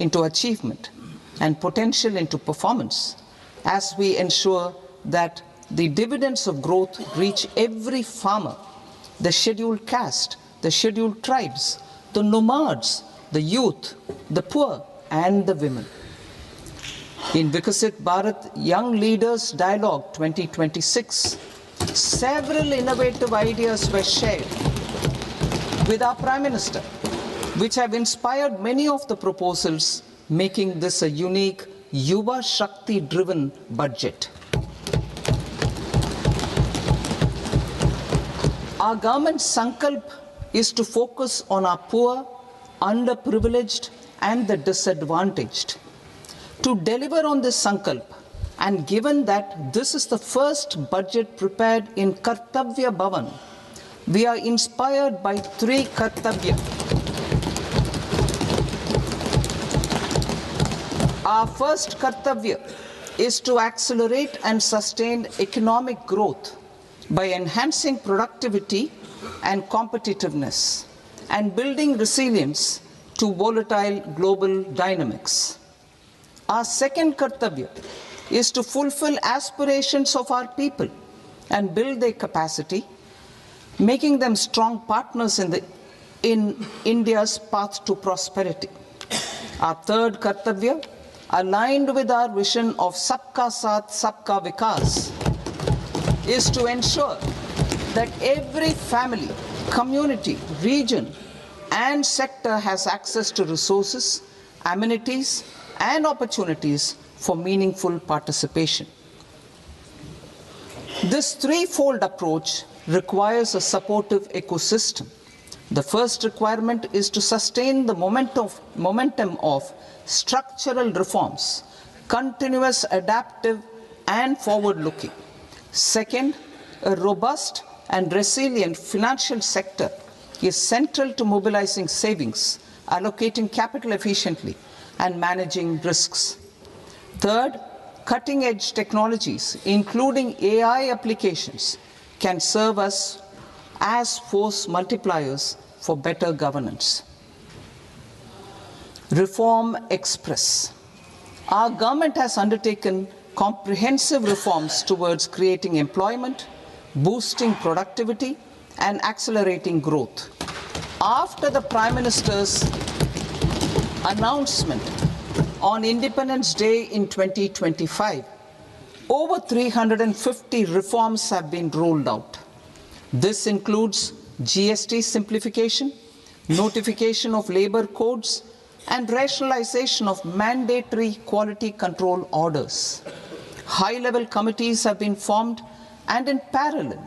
into achievement and potential into performance, as we ensure that the dividends of growth reach every farmer, the scheduled caste, the scheduled tribes, the nomads, the youth, the poor, and the women. In Vikasit Bharat Young Leaders Dialogue 2026, several innovative ideas were shared with our Prime Minister, which have inspired many of the proposals, making this a unique Yuva Shakti-driven budget. Our government's sankalp is to focus on our poor, underprivileged, and the disadvantaged. To deliver on this sankalp, and given that this is the first budget prepared in Kartavya Bhavan, we are inspired by three Kartavya. Our first Kartavya is to accelerate and sustain economic growth by enhancing productivity and competitiveness and building resilience to volatile global dynamics. Our second Kartavya is to fulfill aspirations of our people and build their capacity, making them strong partners in India's path to prosperity. Our third Kartavya, aligned with our vision of Sabka Saath, Sabka Vikas, is to ensure that every family, community, region, and sector has access to resources, amenities, and opportunities for meaningful participation. This threefold approach requires a supportive ecosystem. The first requirement is to sustain the momentum of structural reforms, continuous, adaptive, and forward-looking. Second, a robust and resilient financial sector is central to mobilizing savings, allocating capital efficiently, and managing risks. Third, cutting-edge technologies, including AI applications, can serve us as force multipliers for better governance. Reform Express. Our government has undertaken comprehensive reforms towards creating employment, boosting productivity, and accelerating growth. After the Prime Minister's announcement on Independence Day in 2025, over 350 reforms have been rolled out. This includes GST simplification, notification of labor codes, and rationalization of mandatory quality control orders. High-level committees have been formed, and in parallel,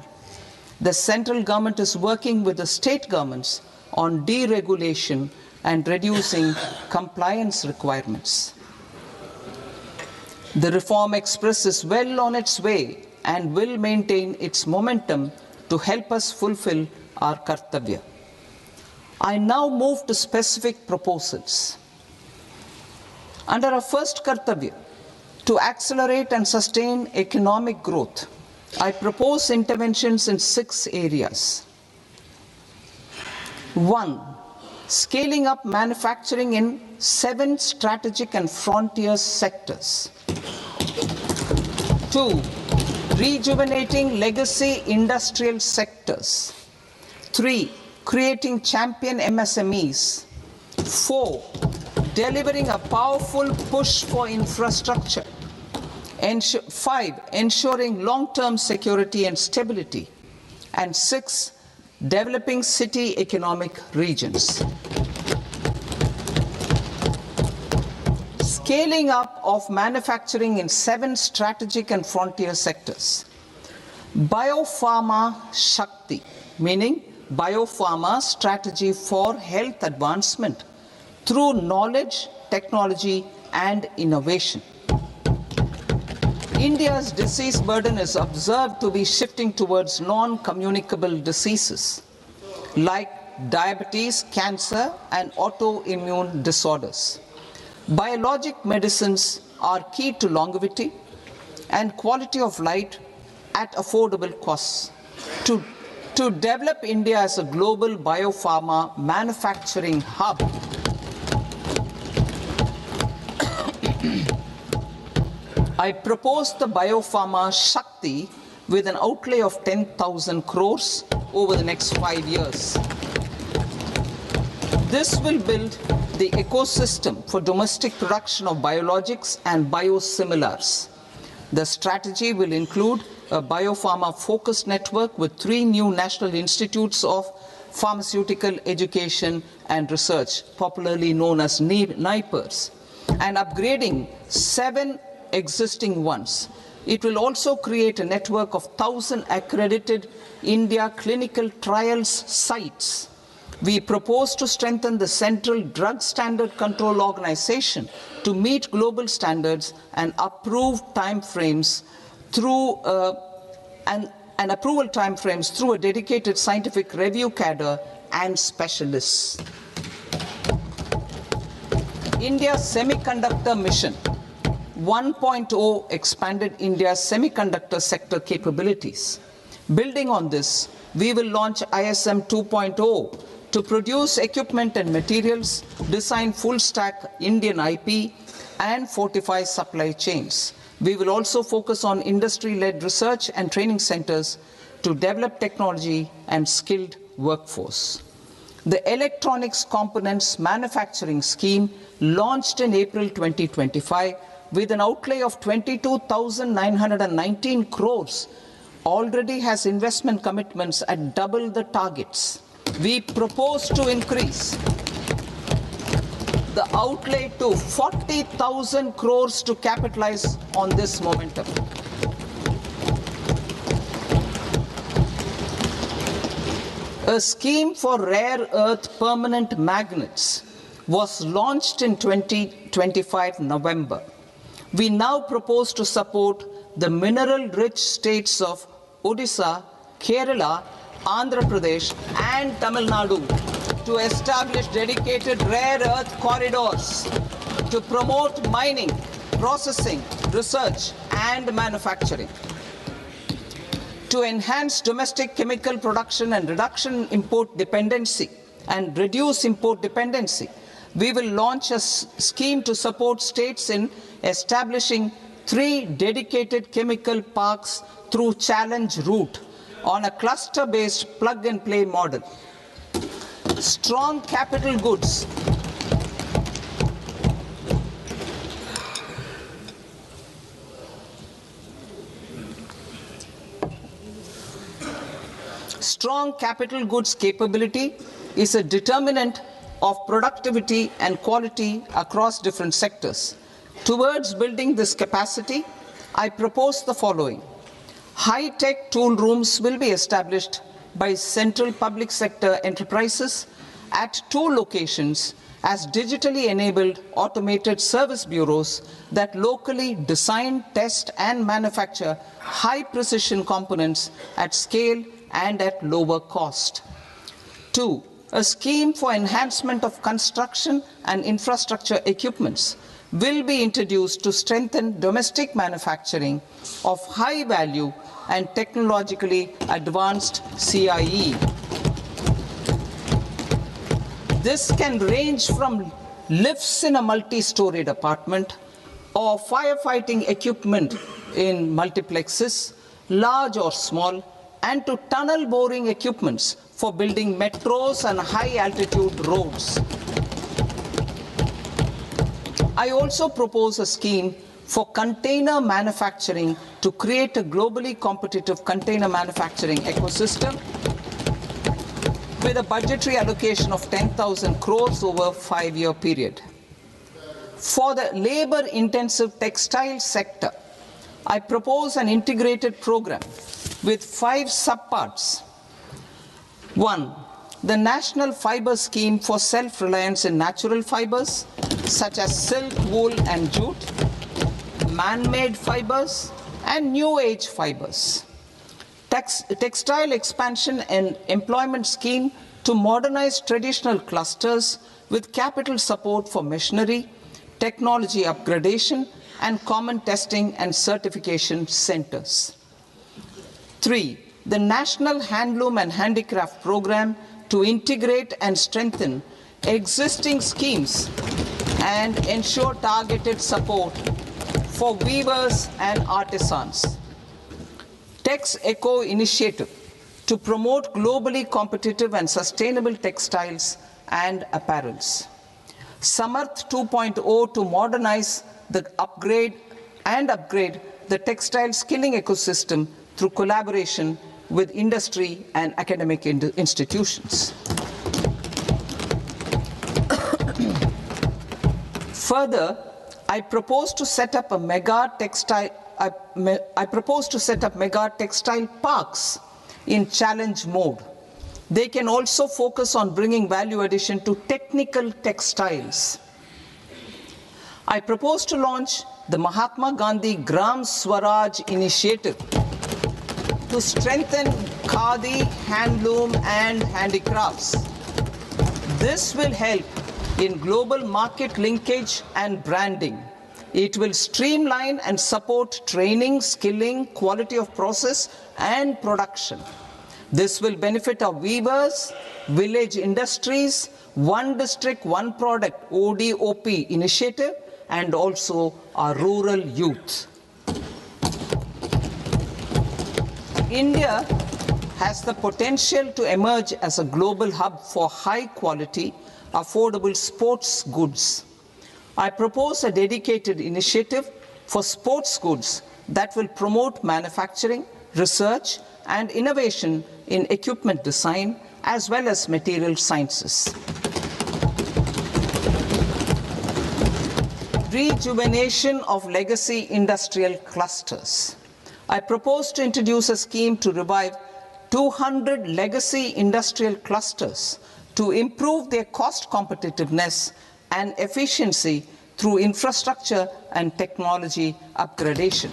the central government is working with the state governments on deregulation and reducing compliance requirements. The Reform Express is well on its way and will maintain its momentum to help us fulfill our Kartavya. I now move to specific proposals. Under our first Kartavya, to accelerate and sustain economic growth, I propose interventions in 6 areas. 1. Scaling up manufacturing in 7 strategic and frontier sectors. 2. Rejuvenating legacy industrial sectors. 3. Creating champion MSMEs. 4. Delivering a powerful push for infrastructure. 5. Ensuring long-term security and stability. And 6. Developing city economic regions. Scaling up of manufacturing in 7 strategic and frontier sectors. Biopharma Shakti, meaning biopharma strategy for health advancement through knowledge, technology, and innovation. India's disease burden is observed to be shifting towards non-communicable diseases like diabetes, cancer, and autoimmune disorders. Biologic medicines are key to longevity and quality of life at affordable costs. To develop India as a global biopharma manufacturing hub, I propose the Biopharma Shakti with an outlay of 10,000 crores over the next 5 years. This will build the ecosystem for domestic production of biologics and biosimilars. The strategy will include a biopharma-focused network with 3 new national institutes of pharmaceutical education and research, popularly known as NIPERs, and upgrading 7 existing ones. It will also create a network of 1,000 accredited India clinical trials sites. We propose to strengthen the Central Drug Standard Control Organization to meet global standards and approve timeframes through approval timeframes through a dedicated scientific review cadre and specialists. India's Semiconductor Mission 1.0 expanded India's semiconductor sector capabilities. Building on this, we will launch ISM 2.0 to produce equipment and materials, design full-stack Indian IP, and fortify supply chains. We will also focus on industry-led research and training centers to develop technology and skilled workforce. The Electronics Components Manufacturing Scheme, launched in April 2025 with an outlay of 22,919 crores, already has investment commitments at double the targets. We propose to increase the outlay to 40,000 crores to capitalize on this momentum. A scheme for rare earth permanent magnets was launched in 2025 November. We now propose to support the mineral-rich states of Odisha, Kerala, Andhra Pradesh and Tamil Nadu to establish dedicated rare earth corridors to promote mining, processing, research and manufacturing. To enhance domestic chemical production and reduce import dependency, we will launch a scheme to support states in establishing 3 dedicated chemical parks through challenge route on a cluster-based plug-and-play model. Strong capital goods. Strong capital goods capability is a determinant of productivity and quality across different sectors. Towards building this capacity, I propose the following. High-tech tool rooms will be established by central public sector enterprises at 2 locations as digitally enabled automated service bureaus that locally design, test and manufacture high-precision components at scale and at lower cost. 2. A scheme for enhancement of construction and infrastructure equipments will be introduced to strengthen domestic manufacturing of high value and technologically advanced CIE. This can range from lifts in a multi-storied apartment or firefighting equipment in multiplexes, large or small, and to tunnel boring equipments for building metros and high-altitude roads. I also propose a scheme for container manufacturing to create a globally competitive container manufacturing ecosystem with a budgetary allocation of 10,000 crores over a 5-year period. For the labor-intensive textile sector, I propose an integrated program with 5 subparts. 1. The National Fiber Scheme for self-reliance in natural fibers, such as silk, wool and jute, man-made fibers and new age fibers. Textile expansion and employment scheme to modernize traditional clusters with capital support for machinery, technology upgradation and common testing and certification centers. 3. The National Handloom and Handicraft Program to integrate and strengthen existing schemes and ensure targeted support for weavers and artisans. Tex Eco initiative to promote globally competitive and sustainable textiles and apparels. Samarth 2.0 to modernize the upgrade the textile skilling ecosystem through collaboration with industry and academic institutions. Further, I propose to set up mega textile parks in challenge mode. They can also focus on bringing value addition to technical textiles. I propose to launch the Mahatma Gandhi Gram Swaraj initiative to strengthen khadi, handloom, and handicrafts. This will help in global market linkage and branding. It will streamline and support training, skilling, quality of process, and production. This will benefit our weavers, village industries, one district, one product, ODOP initiative, and also our rural youth. India has the potential to emerge as a global hub for high quality, affordable sports goods. I propose a dedicated initiative for sports goods that will promote manufacturing, research, and innovation in equipment design as well as material sciences. Rejuvenation of legacy industrial clusters. I propose to introduce a scheme to revive 200 legacy industrial clusters to improve their cost competitiveness and efficiency through infrastructure and technology upgradation.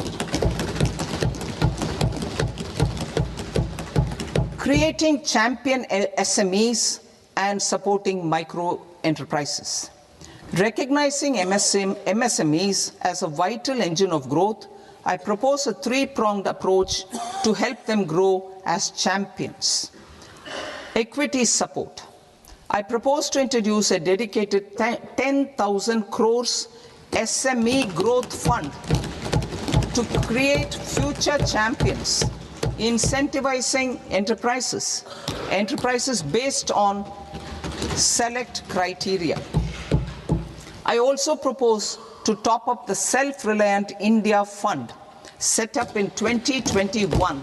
Creating champion SMEs and supporting micro enterprises. Recognizing MSMEs as a vital engine of growth, I propose a three-pronged approach to help them grow as champions. Equity support. I propose to introduce a dedicated 10,000 crores SME growth fund to create future champions, incentivizing enterprises based on select criteria. I also propose to top up the Self-Reliant India Fund set up in 2021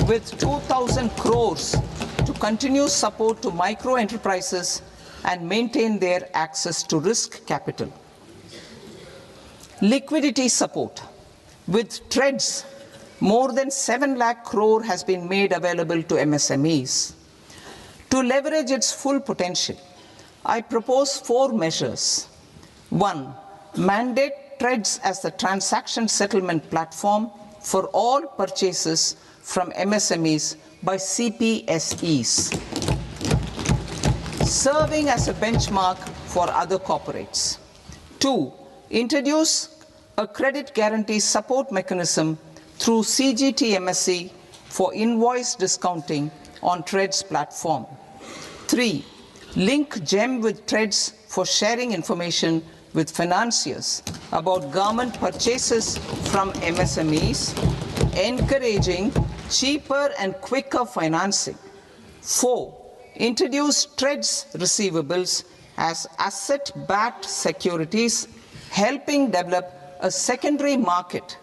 with 2,000 crores to continue support to micro enterprises and maintain their access to risk capital. Liquidity support. With TREDS, more than 7 lakh crore has been made available to MSMEs. To leverage its full potential, I propose 4 measures. 1. Mandate TREDS as the transaction settlement platform for all purchases from MSMEs by CPSEs, serving as a benchmark for other corporates. 2. Introduce a credit guarantee support mechanism through CGT-MSE for invoice discounting on TREDS platform. 3. Link GEM with TREDS for sharing information with financiers about government purchases from MSMEs, encouraging cheaper and quicker financing. 4. Introduce TREDS receivables as asset-backed securities, helping develop a secondary market,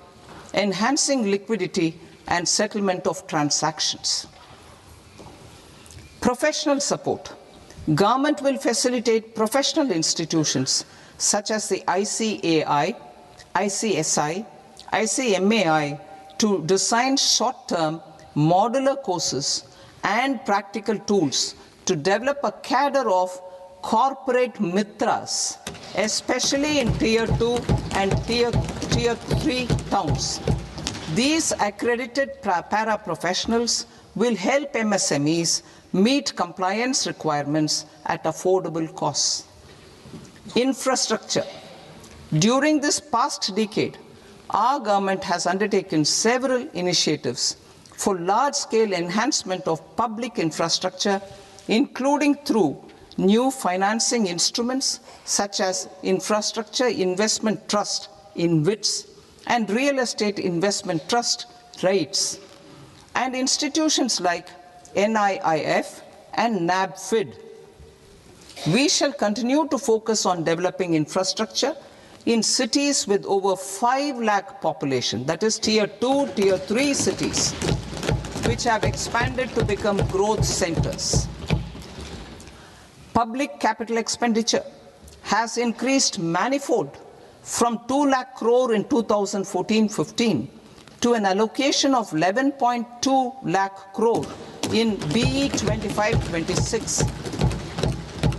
enhancing liquidity and settlement of transactions. Professional support. Government will facilitate professional institutions such as the ICAI, ICSI, ICMAI to design short-term modular courses and practical tools to develop a cadre of corporate mitras, especially in Tier 2 and Tier 3 towns. These accredited para-professionals will help MSMEs meet compliance requirements at affordable costs. Infrastructure. During this past decade, our government has undertaken several initiatives for large-scale enhancement of public infrastructure, including through new financing instruments such as Infrastructure Investment Trust (InvITs) and Real Estate Investment Trust (REITs), and institutions like NIIF and NABFID. We shall continue to focus on developing infrastructure in cities with over 5 lakh population, that is Tier 2, Tier 3 cities, which have expanded to become growth centers. Public capital expenditure has increased manifold from 2 lakh crore in 2014-15 to an allocation of 11.2 lakh crore in BE 25-26.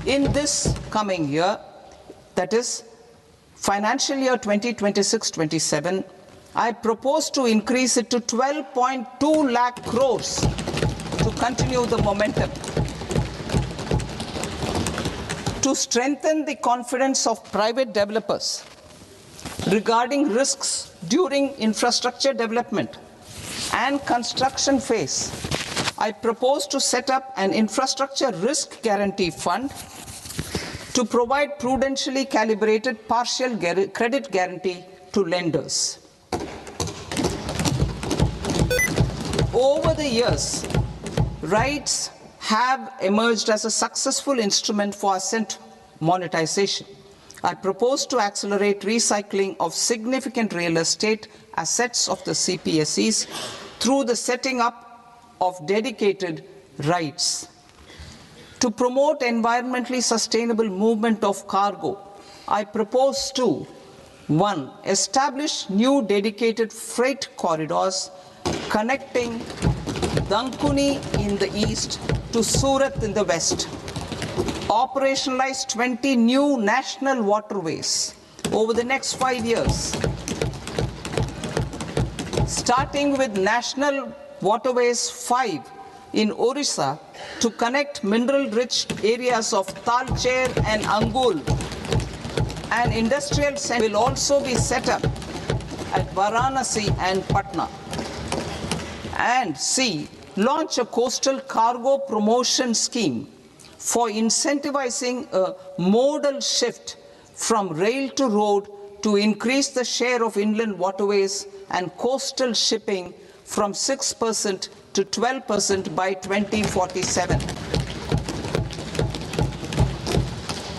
In this coming year, that is financial year 2026-27, I propose to increase it to 12.2 lakh crores to continue the momentum. To strengthen the confidence of private developers regarding risks during infrastructure development and construction phase, I propose to set up an infrastructure risk guarantee fund to provide prudentially calibrated partial credit guarantee to lenders. Over the years, REITs have emerged as a successful instrument for asset monetization. I propose to accelerate recycling of significant real estate assets of the CPSEs through the setting up of dedicated REITs. To promote environmentally sustainable movement of cargo, I propose to 1. Establish new dedicated freight corridors connecting Dankuni in the east to Surat in the west. Operationalize 20 new national waterways over the next 5 years, starting with National Waterways 5 in Orissa to connect mineral-rich areas of Talcher and Angul. An industrial center will also be set up at Varanasi and Patna. And C. Launch a coastal cargo promotion scheme for incentivizing a modal shift from rail to road to increase the share of inland waterways and coastal shipping from 6% to 12% by 2047.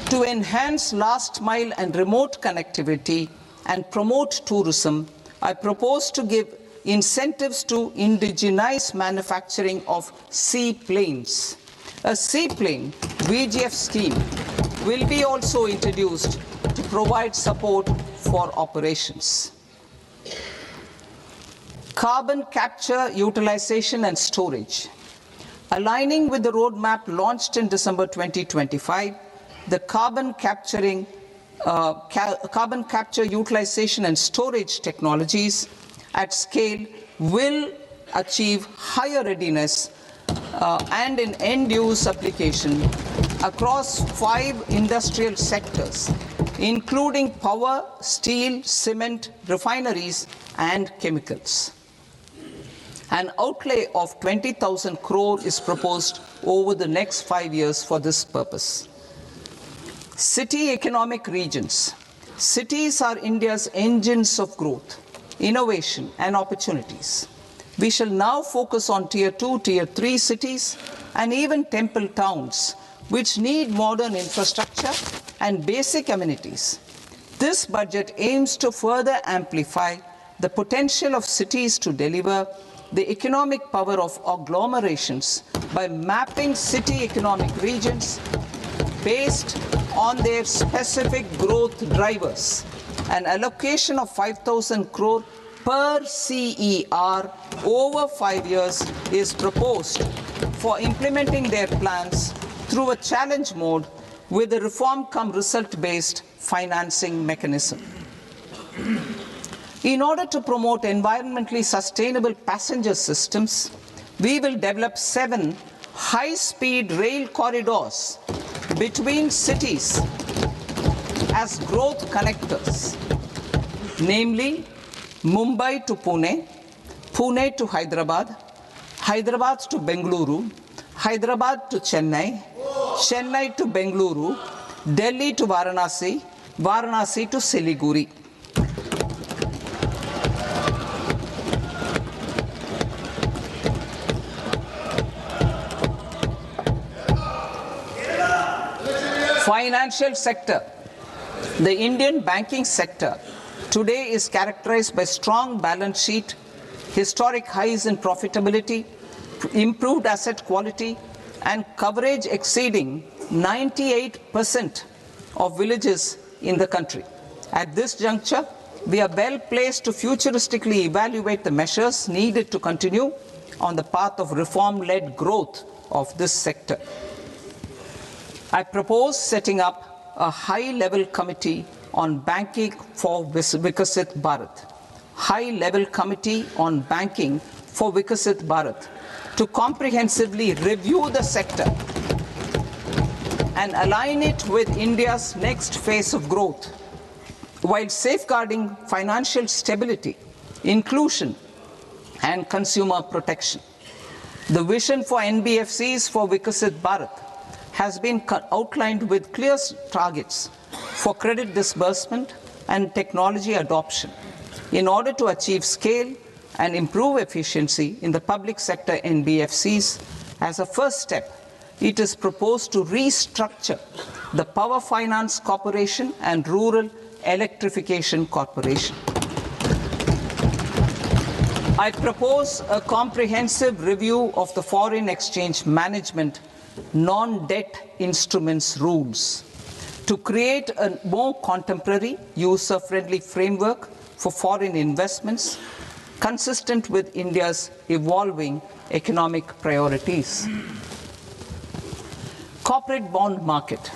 To enhance last mile and remote connectivity and promote tourism, I propose to give incentives to indigenize manufacturing of seaplanes. A seaplane VGF scheme will be also introduced to provide support for operations. Carbon capture, utilization and storage. Aligning with the roadmap launched in December 2025, the carbon capture, utilization and storage technologies at scale will achieve higher readiness and in end-use application across 5 industrial sectors, including power, steel, cement, refineries, and chemicals. An outlay of 20,000 crore is proposed over the next 5 years for this purpose. City economic regions. Cities are India's engines of growth, innovation, and opportunities. We shall now focus on Tier 2, Tier 3 cities, and even temple towns, which need modern infrastructure and basic amenities. This budget aims to further amplify the potential of cities to deliver the economic power of agglomerations by mapping city economic regions based on their specific growth drivers. An allocation of 5,000 crore per CER over 5 years is proposed for implementing their plans through a challenge mode with a reform-cum-result-based financing mechanism. In order to promote environmentally sustainable passenger systems, we will develop 7 high-speed rail corridors between cities as growth connectors, namely Mumbai to Pune, Pune to Hyderabad, Hyderabad to Bengaluru, Hyderabad to Chennai, Chennai to Bengaluru, Delhi to Varanasi, Varanasi to Siliguri. Financial sector. The Indian banking sector today is characterized by strong balance sheet, historic highs in profitability, improved asset quality, and coverage exceeding 98% of villages in the country. At this juncture, we are well placed to futuristically evaluate the measures needed to continue on the path of reform-led growth of this sector. I propose setting up a high-level committee on banking for Vikasit Bharat. High-level committee on banking for Vikasit Bharat to comprehensively review the sector and align it with India's next phase of growth while safeguarding financial stability, inclusion, and consumer protection. The vision for NBFCs for Vikasit Bharat has been outlined with clear targets for credit disbursement and technology adoption in order to achieve scale and improve efficiency in the public sector NBFCs. As a first step, it is proposed to restructure the Power Finance Corporation and Rural Electrification Corporation. I propose a comprehensive review of the foreign exchange management non-debt instruments rules to create a more contemporary, user-friendly framework for foreign investments consistent with India's evolving economic priorities. Corporate bond market.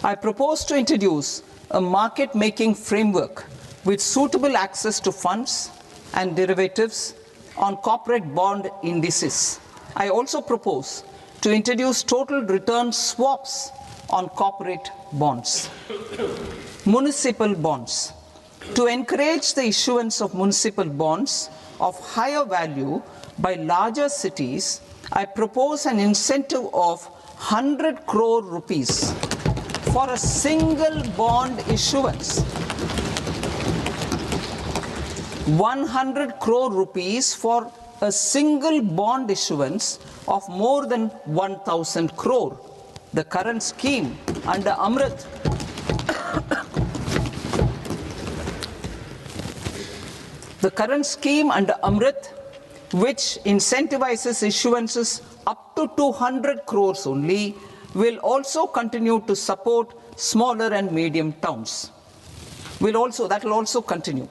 I propose to introduce a market-making framework with suitable access to funds and derivatives on corporate bond indices. I also propose to introduce total return swaps on corporate bonds. Municipal bonds. To encourage the issuance of municipal bonds of higher value by larger cities, I propose an incentive of 100 crore rupees for a single bond issuance. 100 crore rupees for a single bond issuance of more than 1,000 crore. The current scheme under Amrit which incentivizes issuances up to 200 crores only, will also continue to support smaller and medium towns. That will also continue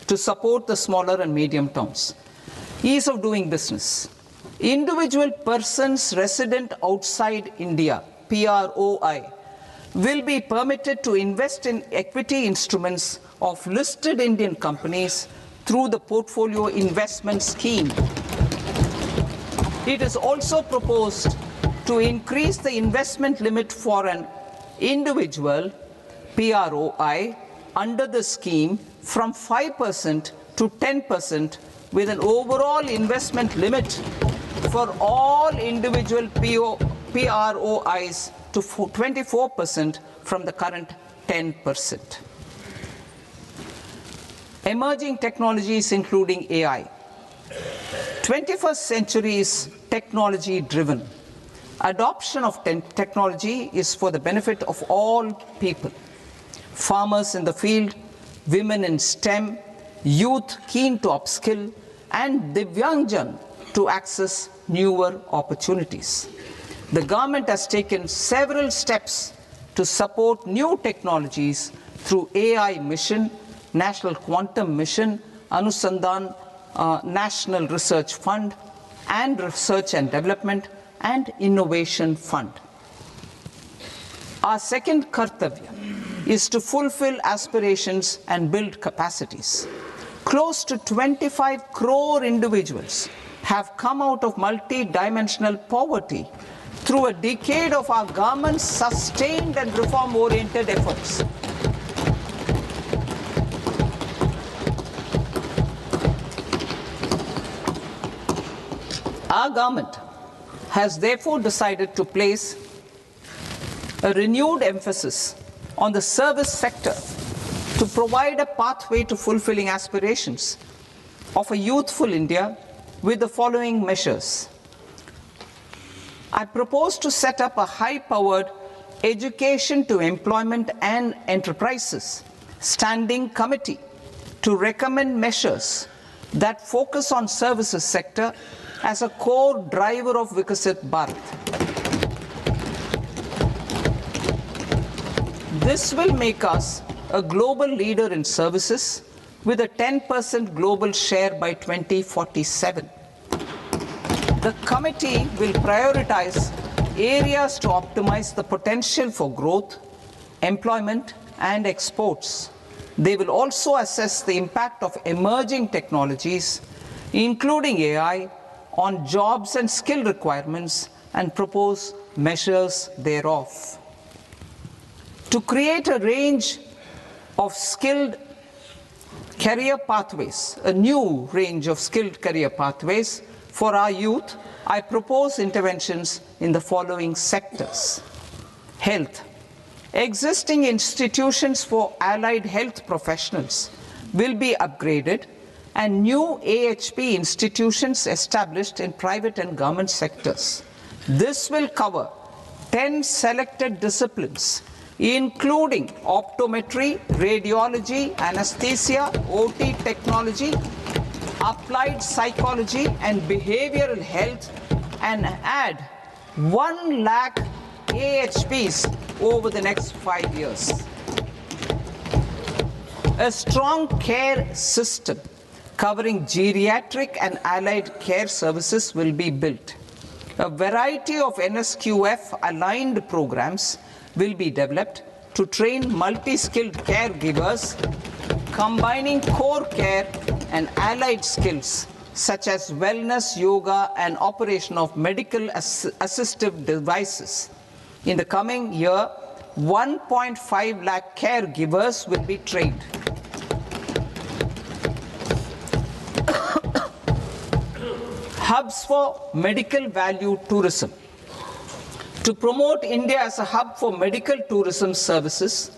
to support the smaller and medium towns. Ease of doing business. Individual persons resident outside India, PROI, will be permitted to invest in equity instruments of listed Indian companies through the Portfolio Investment Scheme. It is also proposed to increase the investment limit for an individual PROI under the scheme from 5% to 10%, with an overall investment limit for all individual PROIs to 24% from the current 10%. Emerging technologies including AI. 21st century is technology driven. Adoption of technology is for the benefit of all people. Farmers in the field, women in STEM, youth keen to upskill, and Divyangjan to access newer opportunities. The government has taken several steps to support new technologies through AI Mission, National Quantum Mission, Anusandhan National Research Fund, and Research and Development and Innovation Fund. Our second kartavya is to fulfill aspirations and build capacities. Close to 25 crore individuals have come out of multi-dimensional poverty through a decade of our government's sustained and reform-oriented efforts. Our government has therefore decided to place a renewed emphasis on the service sector to provide a pathway to fulfilling aspirations of a youthful India with the following measures. I propose to set up a high-powered Education to Employment and Enterprises Standing Committee to recommend measures that focus on services sector as a core driver of Vikasit Bharat. This will make us a global leader in services with a 10% global share by 2047. The committee will prioritize areas to optimize the potential for growth, employment, and exports. They will also assess the impact of emerging technologies, including AI, on jobs and skill requirements and propose measures thereof. To create a range of skilled career pathways, a new range of skilled career pathways for our youth, I propose interventions in the following sectors. Health. Existing institutions for allied health professionals will be upgraded and new AHP institutions established in private and government sectors. This will cover 10 selected disciplines, including optometry, radiology, anesthesia, OT technology, applied psychology and behavioral health, and add 1 lakh AHPs over the next 5 years. A strong care system covering geriatric and allied care services will be built. A variety of NSQF aligned programs will be developed to train multi-skilled caregivers, combining core care and allied skills such as wellness, yoga, and operation of medical assistive devices. In the coming year, 1.5 lakh caregivers will be trained. Hubs for medical value tourism. To promote India as a hub for medical tourism services,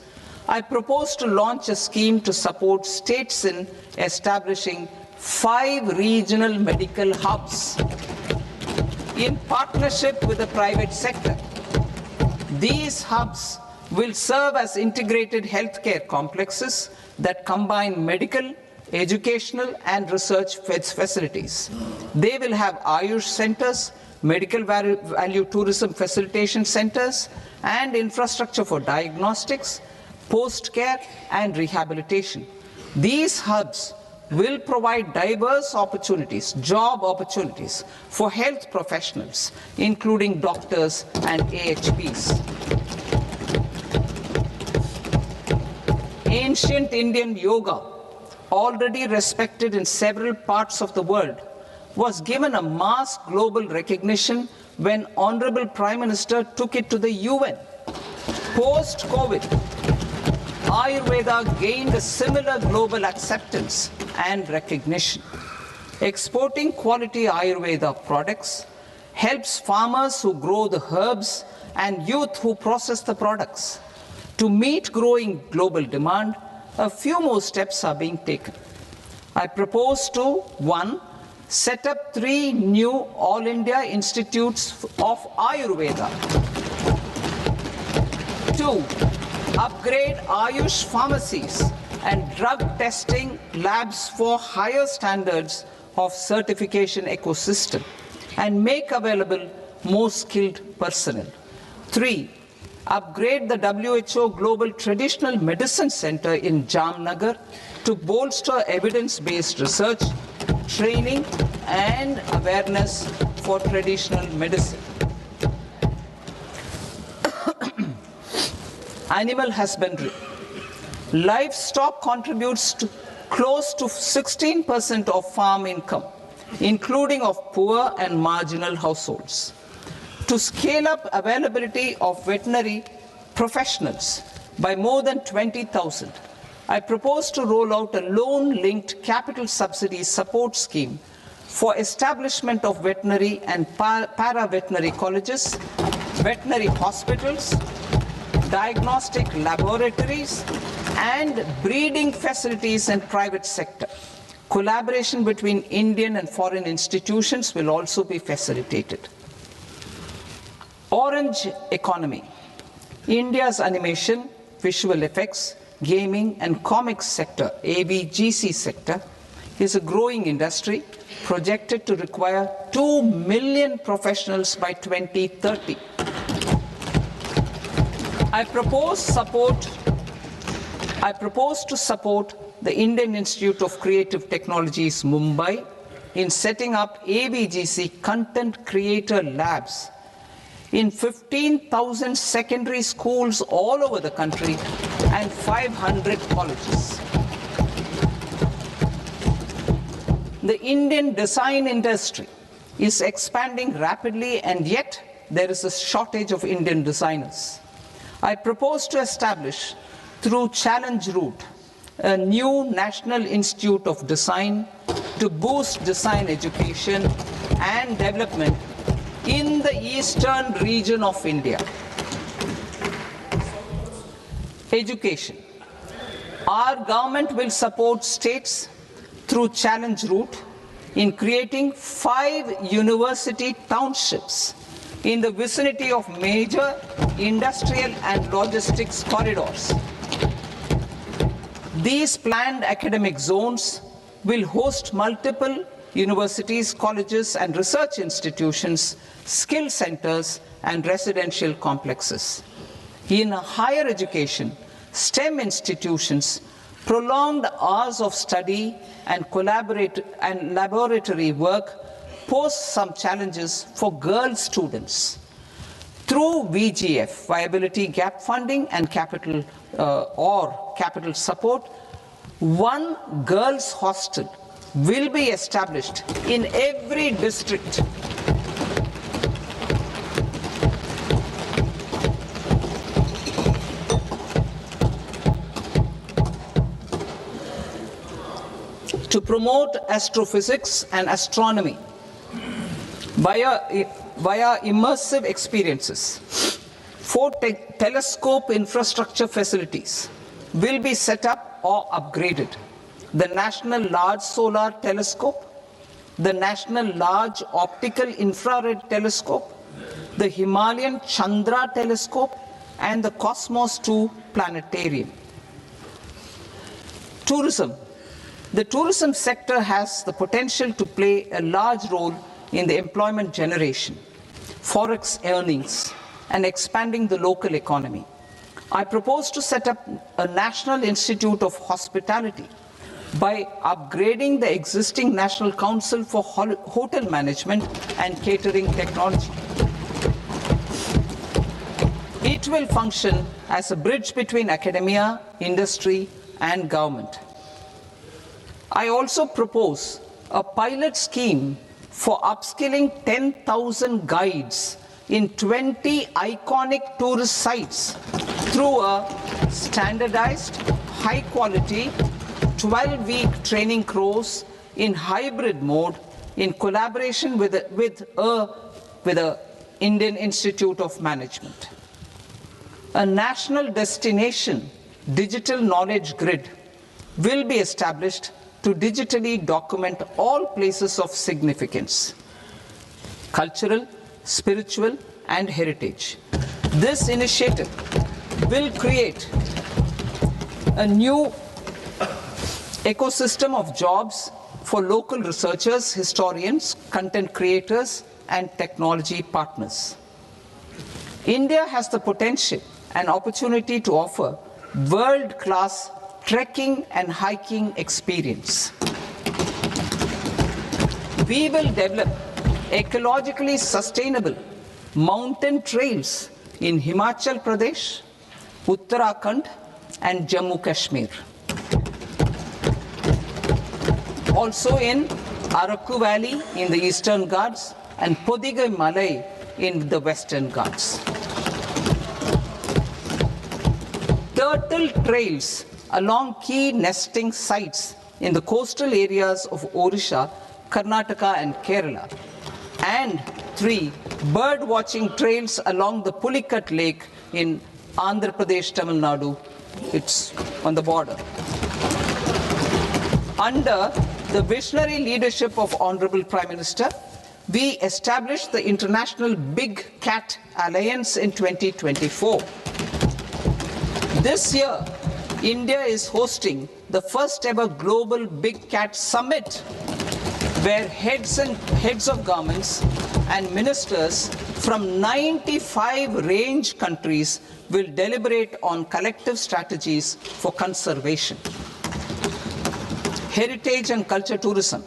I propose to launch a scheme to support states in establishing 5 regional medical hubs in partnership with the private sector. These hubs will serve as integrated healthcare complexes that combine medical, educational, and research facilities. They will have Ayush centers, medical value tourism facilitation centers, and infrastructure for diagnostics, post-care, and rehabilitation. These hubs will provide diverse opportunities, job opportunities for health professionals, including doctors and AHPs. Ancient Indian yoga, already respected in several parts of the world, was given a mass global recognition when Honorable Prime Minister took it to the UN. Post-COVID, Ayurveda gained a similar global acceptance and recognition. Exporting quality Ayurveda products helps farmers who grow the herbs and youth who process the products. To meet growing global demand, a few more steps are being taken. I propose to 1. Set up 3 new All India Institutes of Ayurveda. 2. Upgrade Ayush pharmacies and drug testing labs for higher standards of certification ecosystem and make available more skilled personnel. 3. Upgrade the WHO Global Traditional Medicine Center in Jamnagar to bolster evidence-based research, training, and awareness for traditional medicine. Animal husbandry. Livestock contributes to close to 16% of farm income, including of poor and marginal households. To scale up availability of veterinary professionals by more than 20,000, I propose to roll out a loan-linked capital subsidy support scheme for establishment of veterinary and para-veterinary colleges, veterinary hospitals, diagnostic laboratories, and breeding facilities in private sector. Collaboration between Indian and foreign institutions will also be facilitated. Orange economy. India's animation, visual effects, gaming and comics sector, AVGC sector, is a growing industry projected to require 2 million professionals by 2030. I propose to support the Indian Institute of Creative Technologies, Mumbai, in setting up AVGC content creator labs in 15,000 secondary schools all over the country and 500 colleges. The Indian design industry is expanding rapidly, and yet there is a shortage of Indian designers. I propose to establish, through Challenge Route, a new National Institute of Design to boost design education and development in the eastern region of India. Education. Our government will support states through Challenge Route in creating 5 university townships in the vicinity of major industrial and logistics corridors. These planned academic zones will host multiple universities, colleges and research institutions, skill centers and residential complexes. In higher education, STEM institutions, prolonged hours of study and laboratory work pose some challenges for girl students. Through VGF, Viability Gap Funding and capital support, one girls' hostel will be established in every district. To promote astrophysics and astronomy via immersive experiences, 4 telescope infrastructure facilities will be set up or upgraded. The National Large Solar Telescope, the National Large Optical Infrared Telescope, the Himalayan Chandra Telescope, and the Cosmos 2 Planetarium. Tourism. The tourism sector has the potential to play a large role in the employment generation, forex earnings, and expanding the local economy. I propose to set up a National Institute of Hospitality by upgrading the existing National Council for Hotel Management and Catering Technology. It will function as a bridge between academia, industry, and government. I also propose a pilot scheme for upskilling 10,000 guides in 20 iconic tourist sites through a standardized, high-quality, 12-week training course in hybrid mode in collaboration with the Indian Institute of Management. A national destination digital knowledge grid will be established to digitally document all places of significance, cultural, spiritual, and heritage. This initiative will create a new ecosystem of jobs for local researchers, historians, content creators, and technology partners. India has the potential and opportunity to offer world-class trekking and hiking experience. We will develop ecologically sustainable mountain trails in Himachal Pradesh, Uttarakhand, and Jammu Kashmir. Also in Araku Valley in the Eastern Ghats and Podigai Malai in the Western Ghats. Turtle trails along key nesting sites in the coastal areas of Odisha Karnataka and Kerala. And 3, bird watching trails along the Pulikat Lake in Andhra Pradesh, Tamil Nadu. It's on the border. Under the visionary leadership of Honorable Prime Minister, we established the International Big Cat Alliance in 2024. This year, India is hosting the first ever Global Big Cat Summit, where heads of governments and ministers from 95 range countries will deliberate on collective strategies for conservation. Heritage and culture tourism.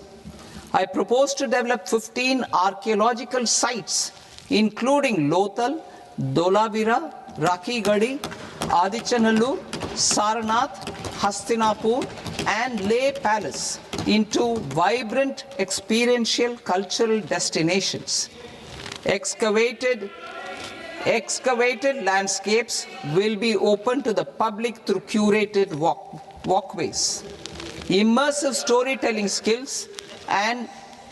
I propose to develop 15 archaeological sites, including Lothal, Dolavira, Rakhi Gadi, Adichanallur, Saranath, Hastinapur, and Leh Palace into vibrant experiential cultural destinations. Excavated landscapes will be open to the public through curated walkways. Immersive storytelling skills and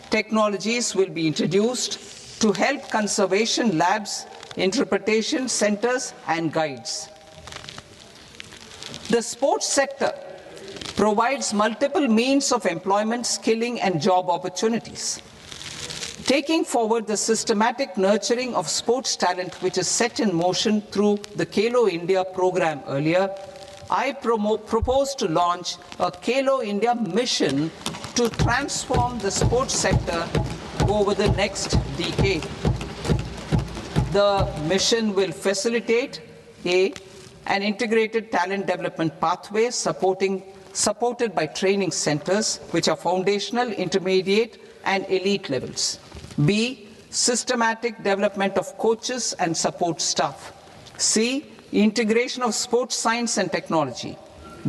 technologies will be introduced to help conservation labs, interpretation centers, and guides. The sports sector provides multiple means of employment, skilling, and job opportunities. Taking forward the systematic nurturing of sports talent, which is set in motion through the Khelo India program earlier, I propose to launch a Khelo India mission to transform the sports sector over the next decade. The mission will facilitate an integrated talent development pathway supported by training centers, which are foundational, intermediate, and elite levels. B, systematic development of coaches and support staff. C, integration of sports science and technology.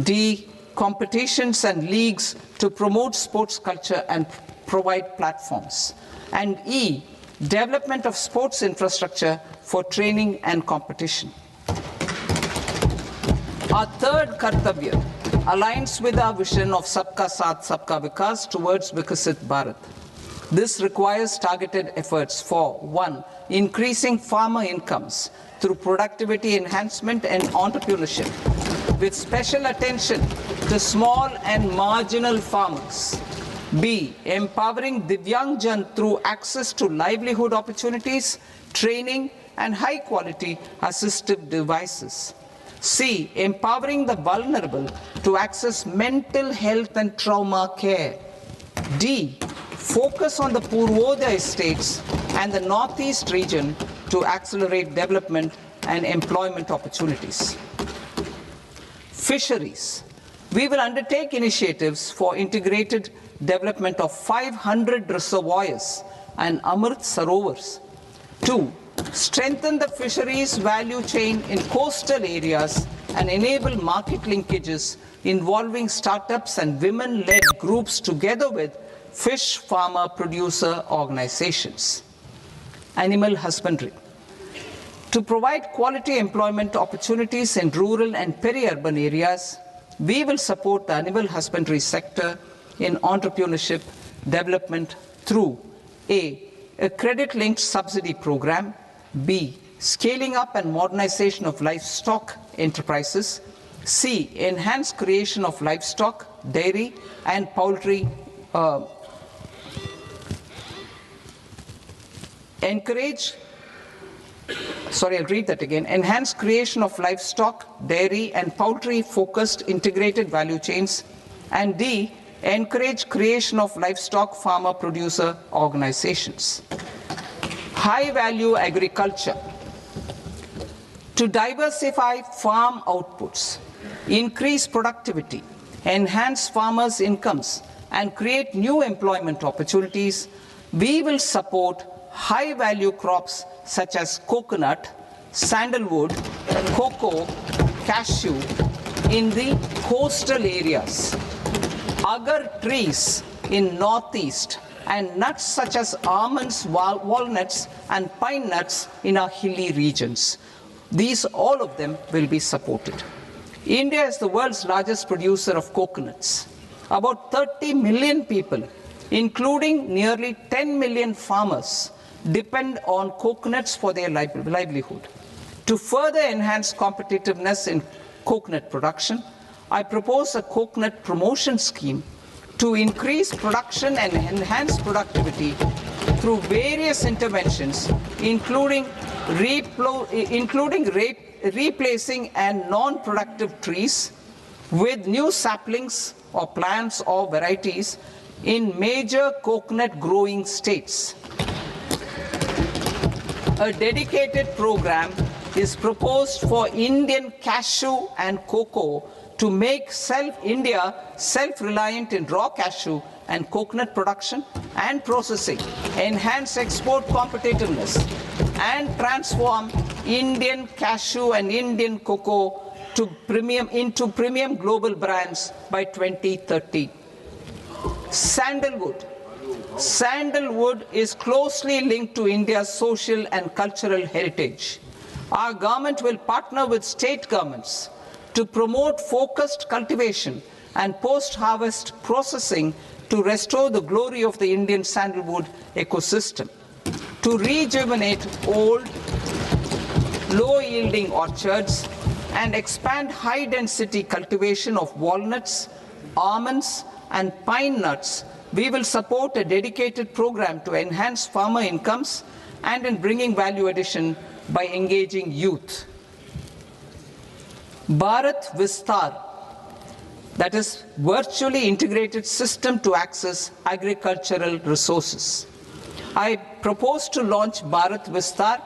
D, competitions and leagues to promote sports culture and provide platforms. And E, development of sports infrastructure for training and competition. Our third Kartavya aligns with our vision of Sabka Saath, Sabka Vikas towards Vikasit Bharat. This requires targeted efforts for 1, increasing farmer incomes through productivity enhancement and entrepreneurship, with special attention to small and marginal farmers. B, empowering Divyangjan through access to livelihood opportunities, training, and high-quality assistive devices. C, empowering the vulnerable to access mental health and trauma care. D, focus on the Purvodaya states and the Northeast region to accelerate development and employment opportunities. Fisheries. We will undertake initiatives for integrated development of 500 reservoirs and Amrit Sarovars. 2, strengthen the fisheries value chain in coastal areas and enable market linkages involving startups and women-led groups together with fish farmer producer organizations. Animal husbandry. To provide quality employment opportunities in rural and peri-urban areas, we will support the animal husbandry sector in entrepreneurship development through A, credit-linked subsidy program, B, scaling up and modernization of livestock enterprises, C, enhanced creation of livestock, dairy, and poultry enhanced creation of livestock, dairy, and poultry-focused integrated value chains, and D, encourage creation of livestock farmer-producer organizations. High-value agriculture. To diversify farm outputs, increase productivity, enhance farmers' incomes, and create new employment opportunities, we will support high-value crops such as coconut, sandalwood, cocoa, cashew in the coastal areas, agar trees in northeast, and nuts such as almonds, walnuts, and pine nuts in our hilly regions. These, all of them, will be supported. India is the world's largest producer of coconuts. About 30 million people including nearly 10 million farmers, depend on coconuts for their livelihood. To further enhance competitiveness in coconut production, I propose a coconut promotion scheme to increase production and enhance productivity through various interventions, including replacing and non-productive trees with new saplings or plants or varieties in major coconut growing states. A dedicated program is proposed for Indian cashew and cocoa to make India self-reliant in raw cashew and coconut production and processing, enhance export competitiveness, and transform Indian cashew and Indian cocoa into premium global brands by 2030. Sandalwood. Sandalwood is closely linked to India's social and cultural heritage. Our government will partner with state governments to promote focused cultivation and post-harvest processing to restore the glory of the Indian sandalwood ecosystem, to rejuvenate old, low-yielding orchards, and expand high-density cultivation of walnuts, almonds, and pine nuts. We will support a dedicated program to enhance farmer incomes and in bringing value addition by engaging youth. Bharat Vistar, that is virtually integrated system to access agricultural resources. I propose to launch Bharat Vistar,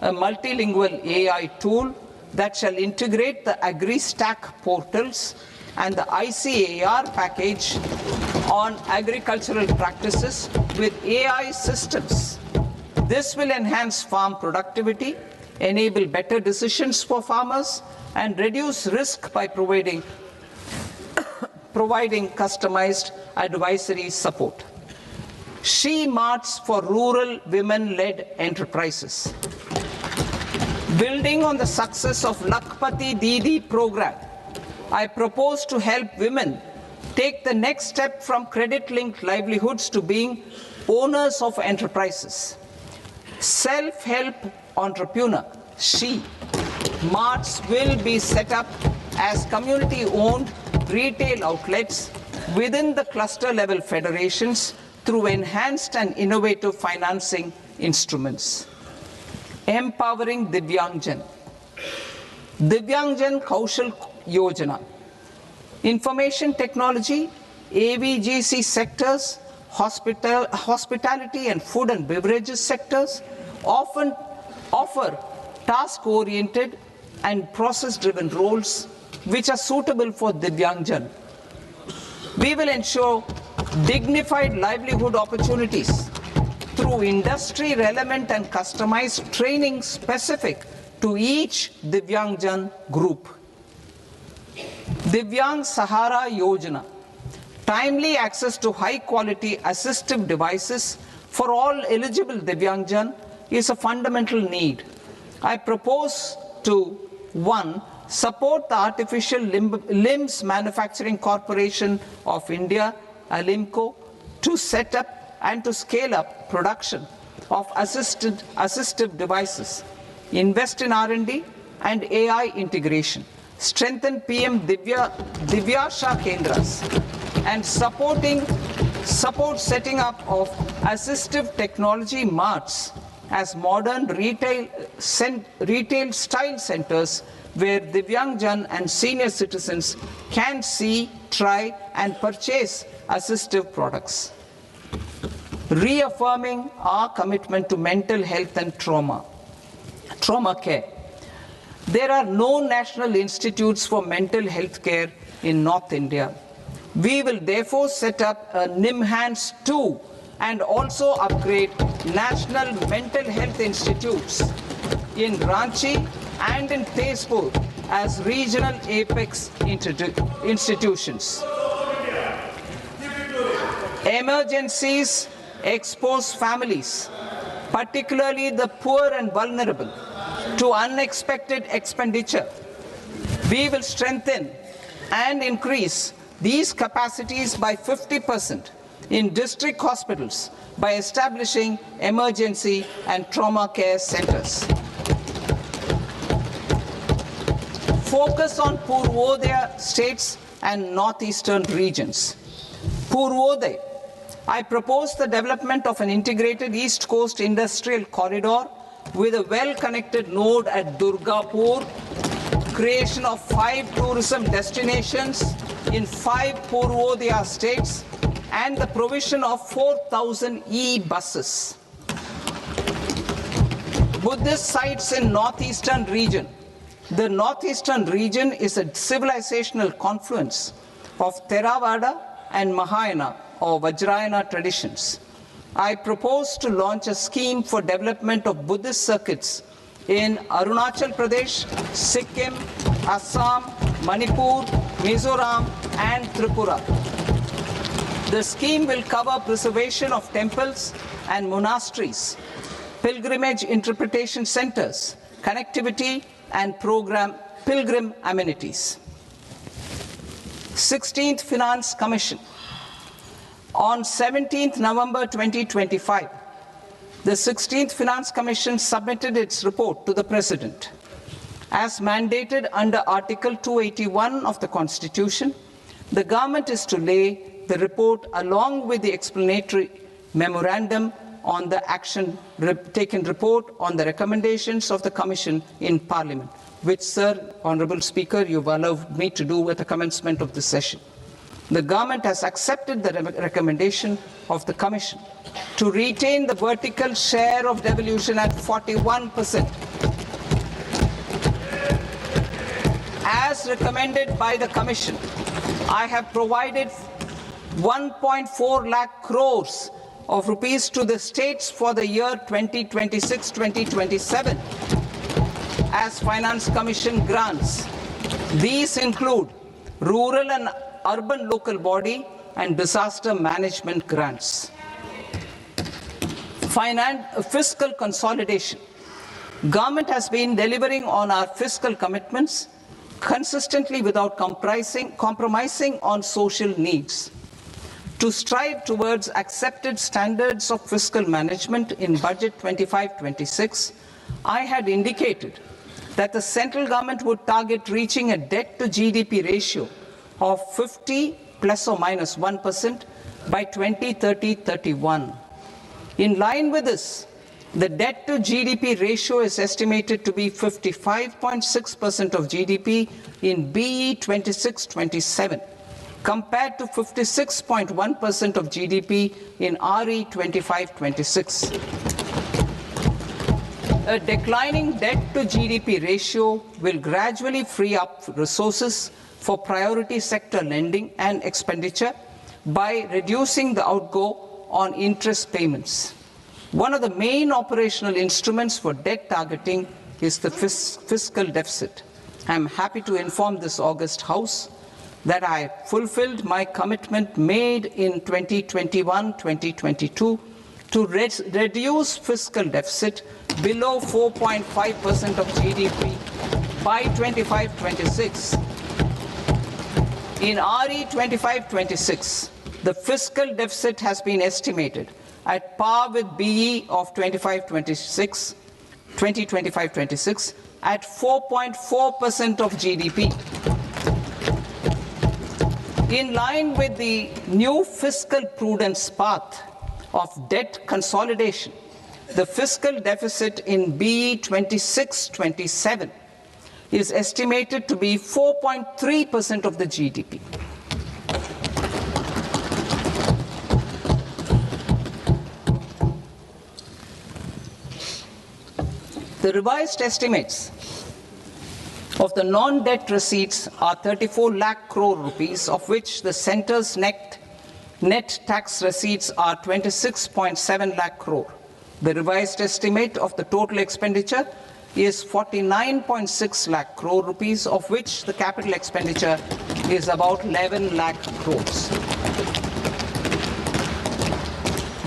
a multilingual AI tool that shall integrate the AgriStack portals and the ICAR package on agricultural practices with AI systems. This will enhance farm productivity, enable better decisions for farmers, and reduce risk by providing customized advisory support. She Marts for rural women-led enterprises. Building on the success of Lakpati Didi program, I propose to help women take the next step from credit-linked livelihoods to being owners of enterprises. Self-help entrepreneur, She Marts will be set up as community-owned retail outlets within the cluster-level federations through enhanced and innovative financing instruments. Empowering Divyangjan. Divyangjan Kaushal Yojana. Information technology, AVGC sectors, hospitality and food and beverages sectors often offer task-oriented and process-driven roles which are suitable for Divyangjan. We will ensure dignified livelihood opportunities through industry-relevant and customized training specific to each Divyangjan group. Divyang Sahara Yojana. Timely access to high-quality assistive devices for all eligible Divyangjan is a fundamental need. I propose to 1. Support the Artificial Limbs Manufacturing Corporation of India, ALIMCO, to set up and to scale up production of assistive devices, invest in R&D and AI integration, strengthen PM Divyasha Kendras, and support setting up of assistive technology marts as modern retail style centers where Divyangjan and senior citizens can see, try and purchase assistive products. Reaffirming our commitment to mental health and trauma care. There are no national institutes for mental health care in North India. We will therefore set up a NIMHANS 2 and also upgrade national mental health institutes in Ranchi and in Tezpur as regional apex institutions. Emergencies expose families, particularly the poor and vulnerable, to unexpected expenditure. We will strengthen and increase these capacities by 50%, in district hospitals by establishing emergency and trauma care centers. Focus on Purvodaya states and northeastern regions. Purvodaya, I propose the development of an integrated East Coast industrial corridor with a well-connected node at Durgapur, creation of 5 tourism destinations in 5 Purvodaya states, and the provision of 4,000 e-buses. Buddhist sites in northeastern region. The northeastern region is a civilizational confluence of Theravada and Mahayana or Vajrayana traditions. I propose to launch a scheme for development of Buddhist circuits in Arunachal Pradesh, Sikkim, Assam, Manipur, Mizoram, and Tripura. The scheme will cover preservation of temples and monasteries, pilgrimage interpretation centers, connectivity, and pilgrim amenities. 16th Finance Commission. On 17th November 2025, the 16th Finance Commission submitted its report to the President. As mandated under Article 281 of the Constitution, the government is to lay the report along with the explanatory memorandum on the action taken report on the recommendations of the Commission in Parliament, which, Sir, Honourable Speaker, you've allowed me to do at the commencement of this session. The government has accepted the recommendation of the Commission to retain the vertical share of devolution at 41%. As recommended by the Commission, I have provided 1.4 lakh crores of rupees to the states for the year 2026-2027 as Finance Commission grants. These include rural and urban local body and disaster management grants. Fiscal consolidation. Government has been delivering on our fiscal commitments consistently without compromising on social needs. To strive towards accepted standards of fiscal management in Budget 25-26, I had indicated that the central government would target reaching a debt to GDP ratio of 50 plus or minus 1% by 2030-31. In line with this, the debt to GDP ratio is estimated to be 55.6% of GDP in BE 26-27, compared to 56.1% of GDP in RE 25-26. A declining debt to GDP ratio will gradually free up resources for priority sector lending and expenditure by reducing the outgo on interest payments. One of the main operational instruments for debt targeting is the fiscal deficit. I am happy to inform this august House that I fulfilled my commitment made in 2021-2022 to reduce fiscal deficit below 4.5% of GDP by 25-26. In RE 25-26, the fiscal deficit has been estimated at par with BE of 2025-26 at 4.4% of GDP. In line with the new fiscal prudence path of debt consolidation, the fiscal deficit in BE 26-27 is estimated to be 4.3% of the GDP. The revised estimates of the non-debt receipts are 34 lakh crore rupees, of which the centre's net tax receipts are 26.7 lakh crore. The revised estimate of the total expenditure is 49.6 lakh crore rupees, of which the capital expenditure is about 11 lakh crores.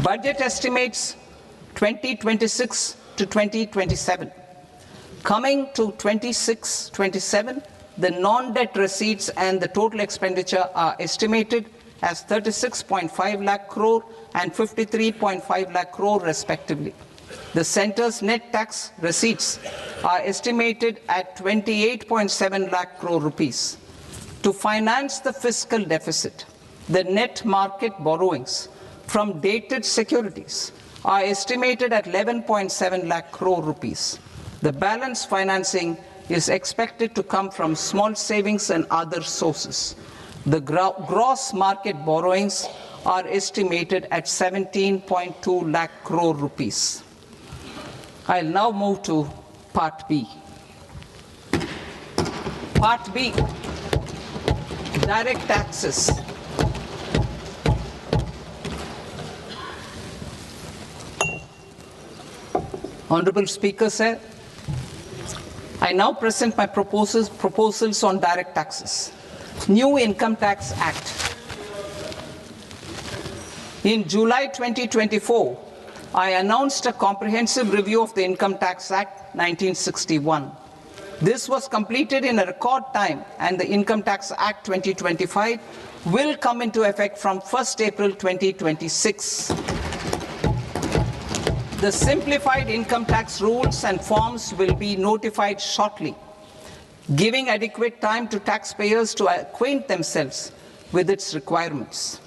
Budget estimates 2026 to 2027. Coming to 26-27, the non-debt receipts and the total expenditure are estimated as 36.5 lakh crore and 53.5 lakh crore respectively. The centre's net tax receipts are estimated at 28.7 lakh crore rupees. To finance the fiscal deficit, the net market borrowings from dated securities are estimated at 11.7 lakh crore rupees. The balance financing is expected to come from small savings and other sources. The gross market borrowings are estimated at 17.2 lakh crore rupees. I'll now move to Part B. Part B, direct taxes. Honorable Speaker, sir, I now present my proposals on direct taxes. New Income Tax Act. In July 2024, I announced a comprehensive review of the Income Tax Act 1961. This was completed in a record time, and the Income Tax Act 2025 will come into effect from 1st April 2026. The simplified income tax rules and forms will be notified shortly, giving adequate time to taxpayers to acquaint themselves with its requirements.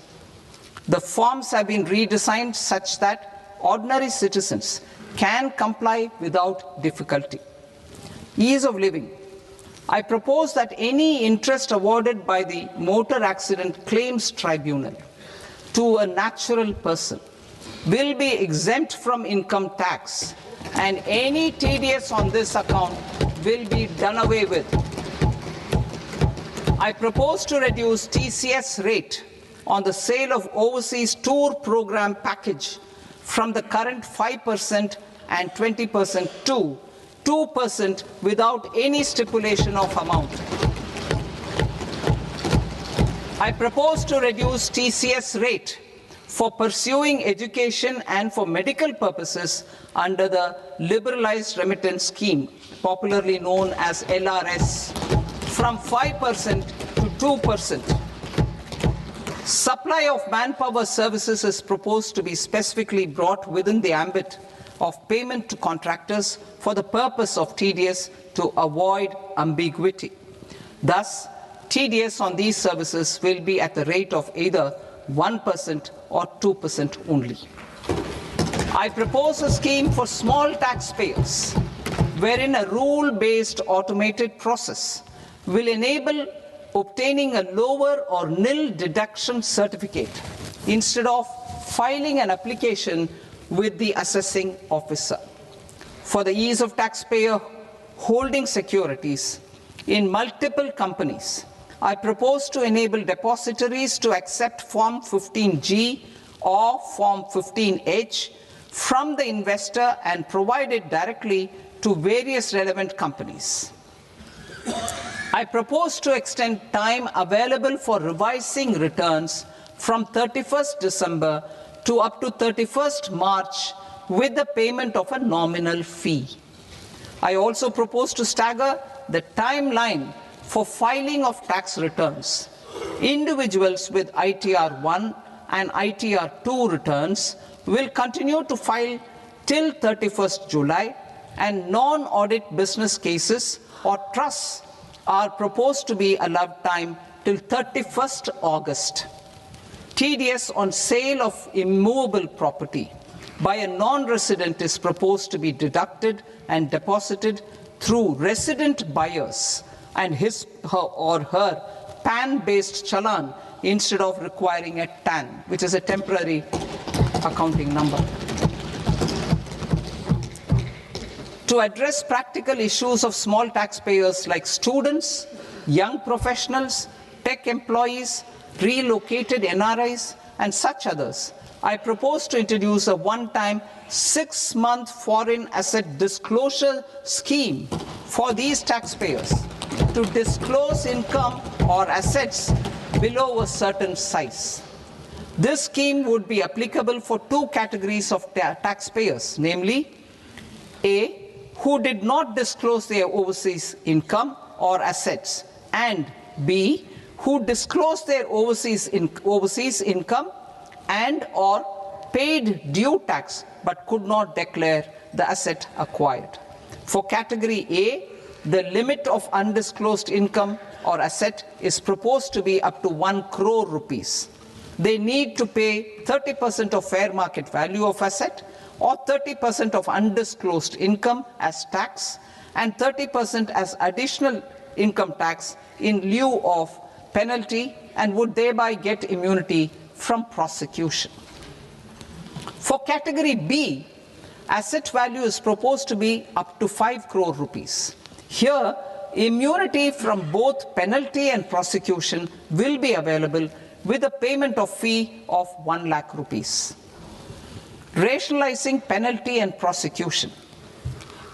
The forms have been redesigned such that ordinary citizens can comply without difficulty. Ease of living. I propose that any interest awarded by the Motor Accident Claims Tribunal to a natural person will be exempt from income tax, and any TDS on this account will be done away with. I propose to reduce TCS rate on the sale of overseas tour program package from the current 5% and 20% to 2% without any stipulation of amount. I propose to reduce TCS rate for pursuing education and for medical purposes under the Liberalized Remittance Scheme, popularly known as LRS, from 5% to 2%. Supply of manpower services is proposed to be specifically brought within the ambit of payment to contractors for the purpose of TDS to avoid ambiguity. Thus, TDS on these services will be at the rate of either 1% or 2% only. I propose a scheme for small taxpayers, wherein a rule-based automated process will enable obtaining a lower or nil deduction certificate instead of filing an application with the assessing officer. For the ease of taxpayer holding securities in multiple companies, I propose to enable depositories to accept Form 15G or Form 15H from the investor and provide it directly to various relevant companies. I propose to extend time available for revising returns from 31st December to up to 31st March with the payment of a nominal fee. I also propose to stagger the timeline for filing of tax returns. Individuals with ITR 1 and ITR 2 returns will continue to file till 31st July, and non-audit business cases or trusts are proposed to be allowed time till 31st August. TDS on sale of immovable property by a non-resident is proposed to be deducted and deposited through resident buyers and his or her PAN-based challan instead of requiring a TAN, which is a temporary accounting number. To address practical issues of small taxpayers like students, young professionals, tech employees, relocated NRIs, and such others, I propose to introduce a one-time 6-month foreign asset disclosure scheme for these taxpayers to disclose income or assets below a certain size. This scheme would be applicable for two categories of taxpayers, namely A, who did not disclose their overseas income or assets, and B, who disclosed their overseas income and or paid due tax but could not declare the asset acquired. For category A, the limit of undisclosed income or asset is proposed to be up to 1 crore rupees. They need to pay 30% of fair market value of asset or 30% of undisclosed income as tax and 30% as additional income tax in lieu of penalty and would thereby get immunity from prosecution. For category B, asset value is proposed to be up to 5 crore rupees. Here, immunity from both penalty and prosecution will be available with a payment of fee of 1 lakh rupees. Rationalizing penalty and prosecution.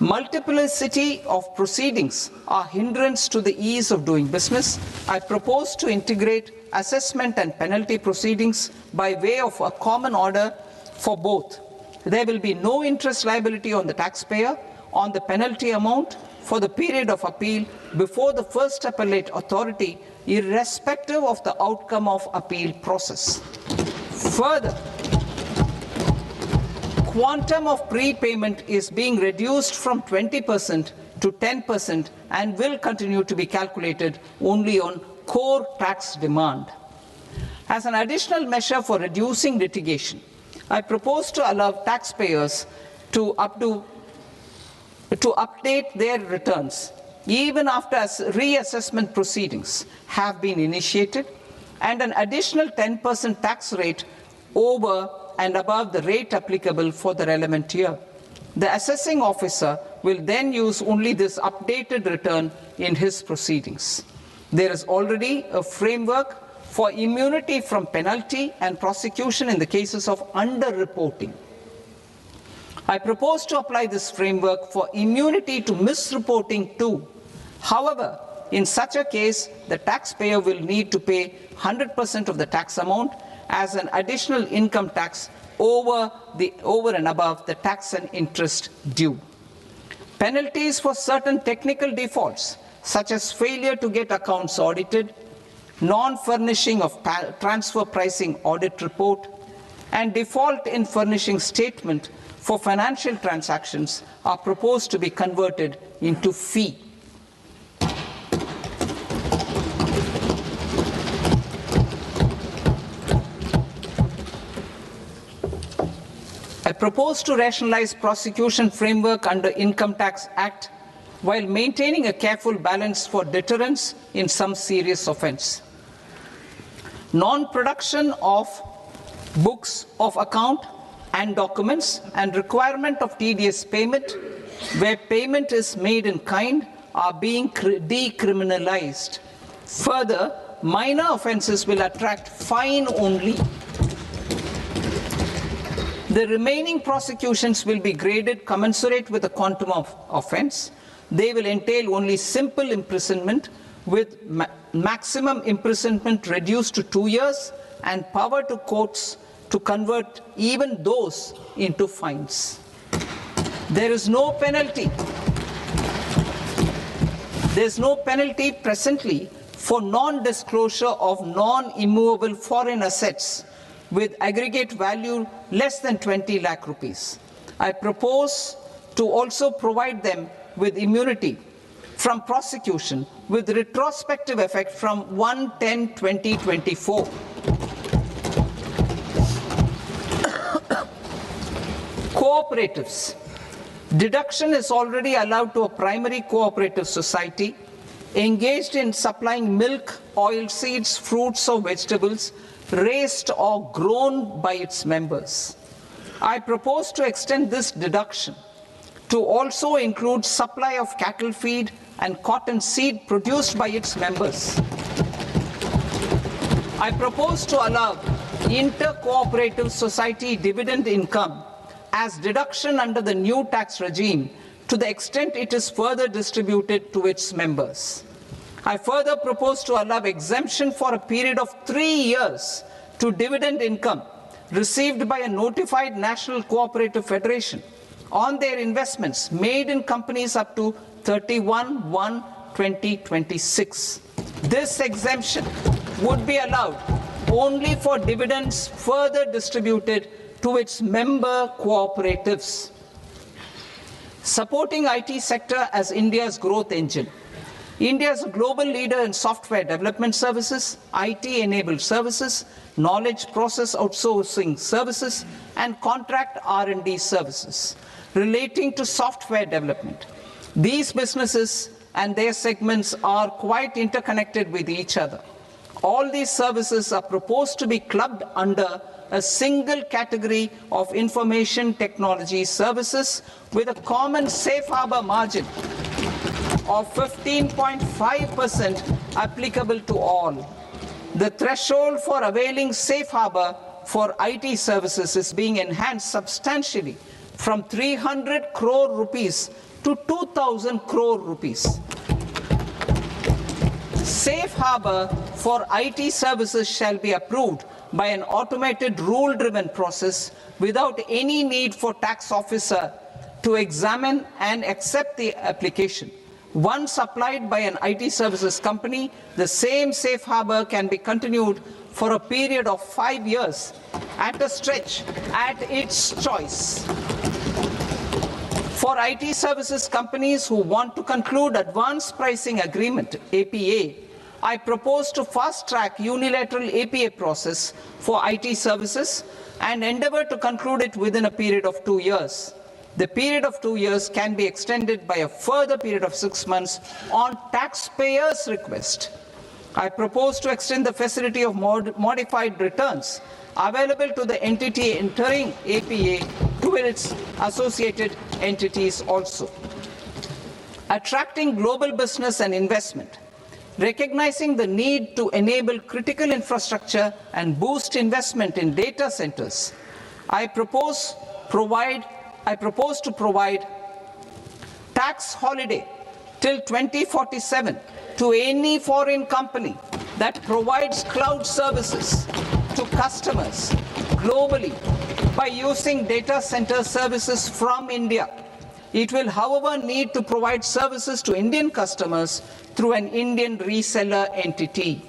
Multiplicity of proceedings are hindrance to the ease of doing business. I propose to integrate assessment and penalty proceedings by way of a common order for both. There will be no interest liability on the taxpayer on the penalty amount for the period of appeal before the first appellate authority, irrespective of the outcome of appeal process. Further, quantum of prepayment is being reduced from 20% to 10% and will continue to be calculated only on core tax demand. As an additional measure for reducing litigation, I propose to allow taxpayers to update their returns even after reassessment proceedings have been initiated, and an additional 10% tax rate over and above the rate applicable for the relevant year. The assessing officer will then use only this updated return in his proceedings. There is already a framework for immunity from penalty and prosecution in the cases of underreporting. I propose to apply this framework for immunity to misreporting too. However, in such a case, the taxpayer will need to pay 100% of the tax amount as an additional income tax over and above the tax and interest due. Penalties for certain technical defaults, such as failure to get accounts audited, non-furnishing of transfer pricing audit report, and default in furnishing statement for financial transactions are proposed to be converted into fee. I propose to rationalize prosecution framework under Income Tax Act while maintaining a careful balance for deterrence in some serious offence. Non-production of books of account and documents and requirement of TDS payment where payment is made in kind are being decriminalized. Further, minor offences will attract fine only. The remaining prosecutions will be graded commensurate with the quantum of offence. They will entail only simple imprisonment with maximum imprisonment reduced to 2 years and power to courts to convert even those into fines. There is no penalty. There is no penalty presently for non-disclosure of non-immovable foreign assets with aggregate value less than 20 lakh rupees. I propose to also provide them with immunity from prosecution with retrospective effect from 1/10/2024. Cooperatives. Deduction is already allowed to a primary cooperative society engaged in supplying milk, oilseeds, fruits or vegetables raised or grown by its members. I propose to extend this deduction to also include supply of cattle feed and cotton seed produced by its members. I propose to allow inter-cooperative society dividend income as deduction under the new tax regime to the extent it is further distributed to its members. I further propose to allow exemption for a period of 3 years to dividend income received by a notified national cooperative federation on their investments made in companies up to 31/1/2026. This exemption would be allowed only for dividends further distributed to its member cooperatives. Supporting IT sector as India's growth engine. India is a global leader in software development services, IT-enabled services, knowledge process outsourcing services, and contract R&D services relating to software development. These businesses and their segments are quite interconnected with each other. All these services are proposed to be clubbed under a single category of information technology services with a common safe harbor margin of 15.5% applicable to all. The threshold for availing safe harbor for IT services is being enhanced substantially from 300 crore rupees to 2,000 crore rupees. Safe harbor for IT services shall be approved by an automated rule-driven process without any need for tax officer to examine and accept the application. Once applied by an IT services company, the same safe harbor can be continued for a period of 5 years at a stretch at its choice. For IT services companies who want to conclude advanced pricing agreement, APA, I propose to fast-track unilateral APA process for IT services and endeavor to conclude it within a period of 2 years. The period of 2 years can be extended by a further period of 6 months on taxpayers' request. I propose to extend the facility of modified returns available to the entity entering APA to its associated entities also. Attracting global business and investment. Recognizing the need to enable critical infrastructure and boost investment in data centers, I propose to provide tax holiday till 2047 to any foreign company that provides cloud services to customers globally by using data center services from India. It will, however, need to provide services to Indian customers through an Indian reseller entity.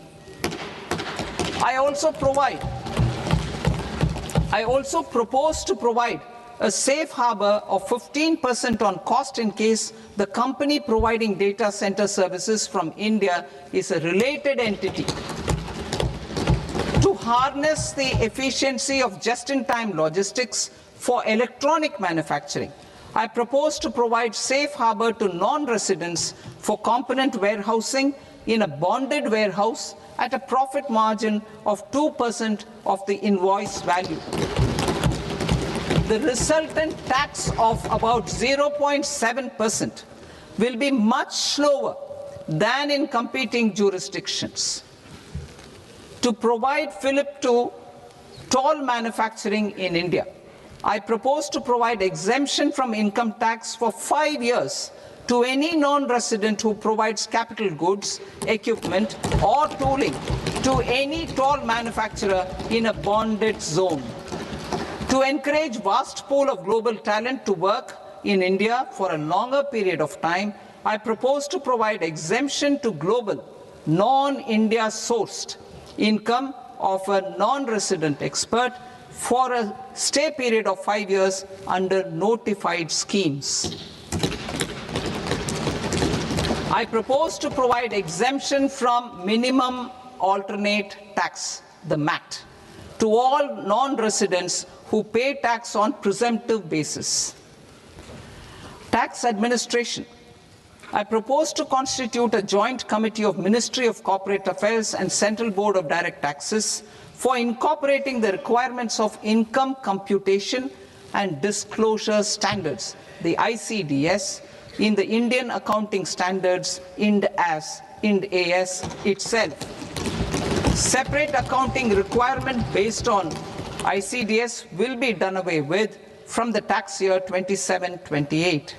I also propose to provide a safe harbor of 15% on cost in case the company providing data center services from India is a related entity. To harness the efficiency of just-in-time logistics for electronic manufacturing, I propose to provide safe harbor to non-residents for component warehousing in a bonded warehouse at a profit margin of 2% of the invoice value. The resultant tax of about 0.7% will be much lower than in competing jurisdictions. To provide fillip to toll manufacturing in India, I propose to provide exemption from income tax for 5 years to any non-resident who provides capital goods, equipment, or tooling to any toll manufacturer in a bonded zone. To encourage vast pool of global talent to work in India for a longer period of time, I propose to provide exemption to global, non-India sourced income of a non-resident expert for a stay period of 5 years under notified schemes. I propose to provide exemption from minimum alternate tax, the MAT, to all non-residents who pay tax on presumptive basis. Tax administration. I propose to constitute a joint committee of Ministry of Corporate Affairs and Central Board of Direct Taxes for incorporating the requirements of income computation and disclosure standards, the ICDS, in the Indian Accounting Standards Ind AS itself. Separate accounting requirement based on ICDS will be done away with from the tax year 27-28.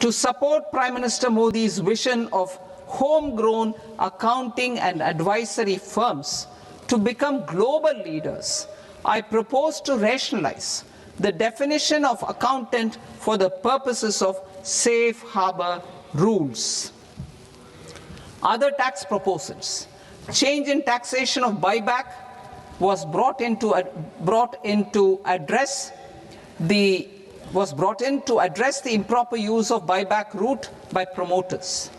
To support Prime Minister Modi's vision of homegrown accounting and advisory firms to become global leaders, I propose to rationalize the definition of accountant for the purposes of safe harbor rules. Other tax proposals. Change in taxation of buyback was brought in to address the improper use of buyback route by promoters.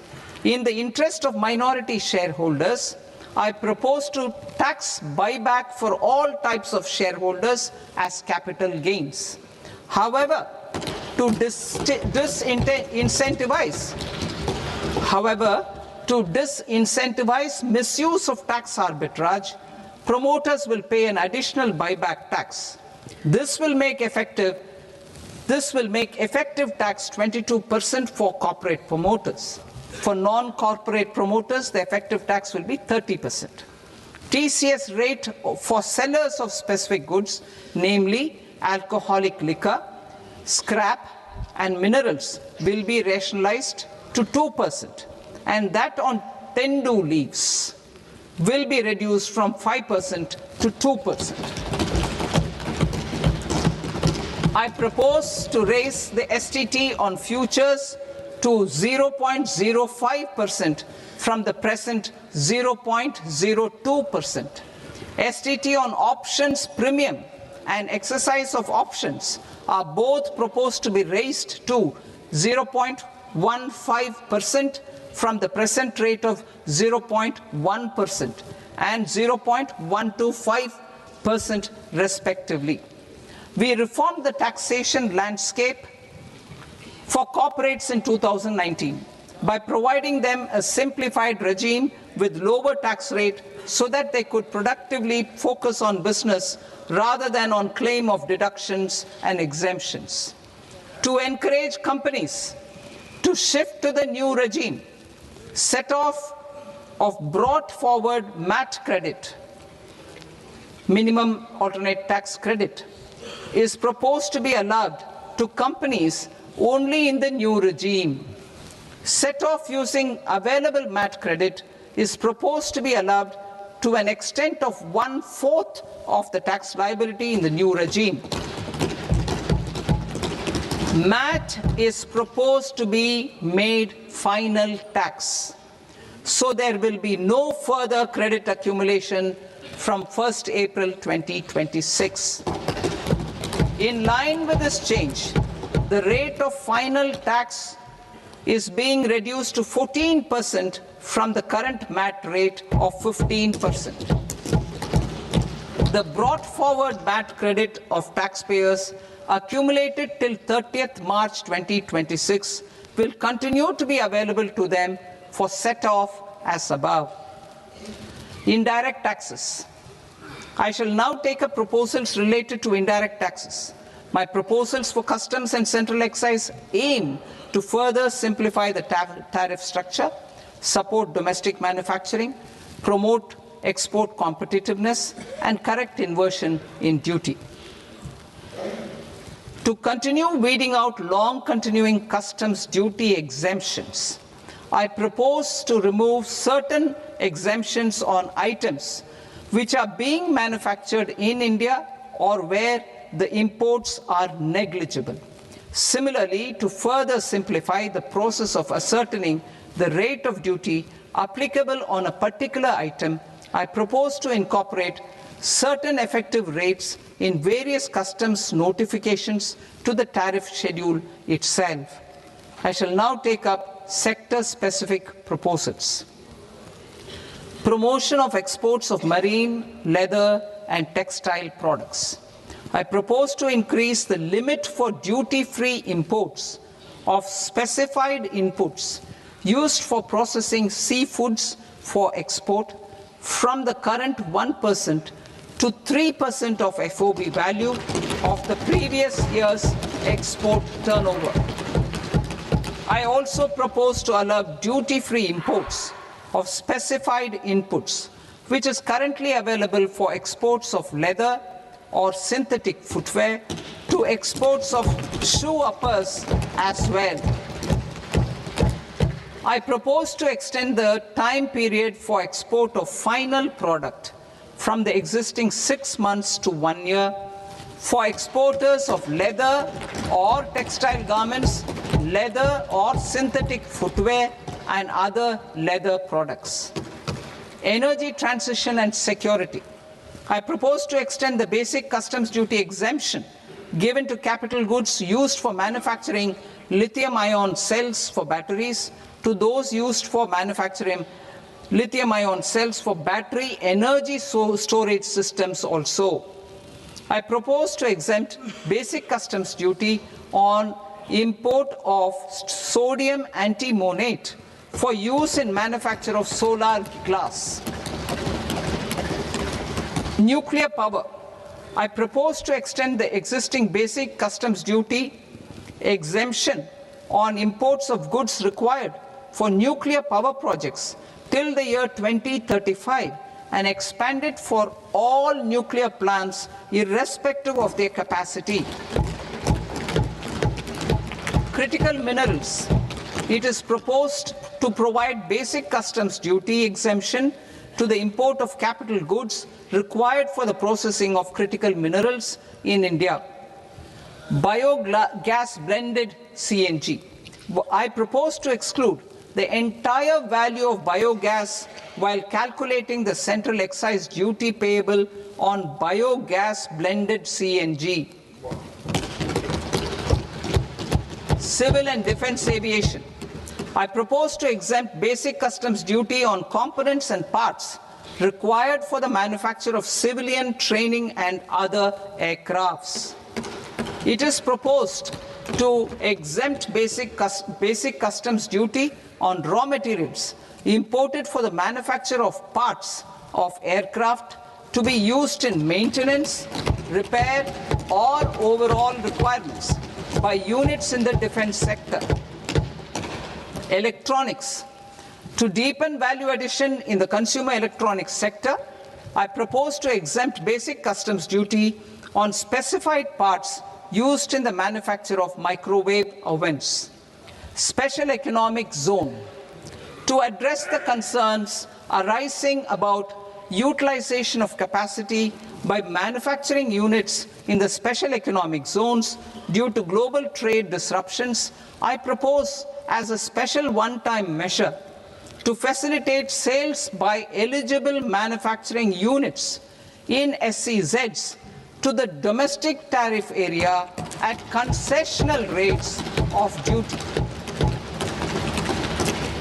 In the interest of minority shareholders, I propose to tax buyback for all types of shareholders as capital gains. However, to disincentivize misuse of tax arbitrage, promoters will pay an additional buyback tax. This will make effective tax 22% for corporate promoters. For non-corporate promoters, the effective tax will be 30%. TCS rate for sellers of specific goods, namely alcoholic liquor, scrap, and minerals, will be rationalized to 2%, and that on tendu leaves will be reduced from 5% to 2%. I propose to raise the STT on futures to 0.05% from the present 0.02%. STT on options premium and exercise of options are both proposed to be raised to 0.15% from the present rate of 0.1% and 0.125% respectively. We reformed the taxation landscape for corporates in 2019 by providing them a simplified regime with lower tax rate so that they could productively focus on business rather than on claim of deductions and exemptions. To encourage companies to shift to the new regime, set off of brought forward MAT credit, minimum alternate tax credit, is proposed to be allowed to companies only in the new regime. Set off using available MAT credit is proposed to be allowed to an extent of 1/4 of the tax liability in the new regime. MAT is proposed to be made final tax, so there will be no further credit accumulation from 1st April 2026. In line with this change, the rate of final tax is being reduced to 14% from the current MAT rate of 15%. The brought forward MAT credit of taxpayers accumulated till 30th March 2026 will continue to be available to them for set-off as above. Indirect taxes. I shall now take up proposals related to indirect taxes. My proposals for customs and central excise aim to further simplify the tariff structure, support domestic manufacturing, promote export competitiveness, and correct inversion in duty. To continue weeding out long-continuing customs duty exemptions, I propose to remove certain exemptions on items which are being manufactured in India or where the imports are negligible. Similarly, to further simplify the process of ascertaining the rate of duty applicable on a particular item, I propose to incorporate certain effective rates in various customs notifications to the tariff schedule itself. I shall now take up sector-specific proposals. Promotion of exports of marine, leather, and textile products. I propose to increase the limit for duty-free imports of specified inputs used for processing seafoods for export from the current 1% to 3% of FOB value of the previous year's export turnover. I also propose to allow duty-free imports of specified inputs, which is currently available for exports of leather or synthetic footwear, to exports of shoe uppers as well. I propose to extend the time period for export of final product from the existing 6 months to 1 year for exporters of leather or textile garments, leather or synthetic footwear, and other leather products. energy transition and security. I propose to extend the basic customs duty exemption given to capital goods used for manufacturing lithium-ion cells for batteries to those used for manufacturing lithium-ion cells for battery energy storage systems also. I propose to exempt basic customs duty on import of sodium antimonate for use in manufacture of solar glass. Nuclear power. I propose to extend the existing basic customs duty exemption on imports of goods required for nuclear power projects till the year 2035 and expand it for all nuclear plants irrespective of their capacity. Critical minerals. It is proposed to provide basic customs duty exemption to the import of capital goods required for the processing of critical minerals in India. Biogas blended CNG. I propose to exclude the entire value of biogas while calculating the central excise duty payable on biogas blended CNG. Civil and defense aviation. I propose to exempt basic customs duty on components and parts required for the manufacture of civilian training and other aircrafts. It is proposed to exempt basic customs duty on raw materials imported for the manufacture of parts of aircraft to be used in maintenance, repair, or overall requirements by units in the defense sector. Electronics. To deepen value addition in the consumer electronics sector, I propose to exempt basic customs duty on specified parts used in the manufacture of microwave ovens. Special economic zone. To address the concerns arising about utilization of capacity by manufacturing units in the special economic zones due to global trade disruptions, I propose as a special one-time measure to facilitate sales by eligible manufacturing units in SEZs to the domestic tariff area at concessional rates of duty.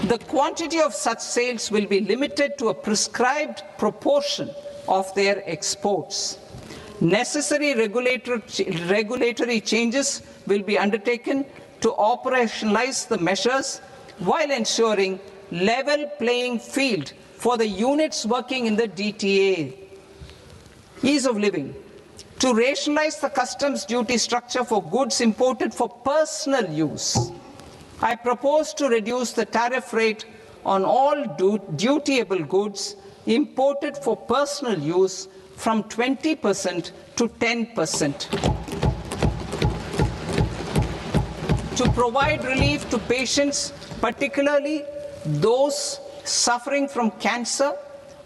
The quantity of such sales will be limited to a prescribed proportion of their exports. Necessary regulatory changes will be undertaken to operationalize the measures while ensuring level playing field for the units working in the DTA. Ease of living. To rationalize the customs duty structure for goods imported for personal use, I propose to reduce the tariff rate on all dutiable goods imported for personal use from 20% to 10%. To provide relief to patients, particularly those suffering from cancer,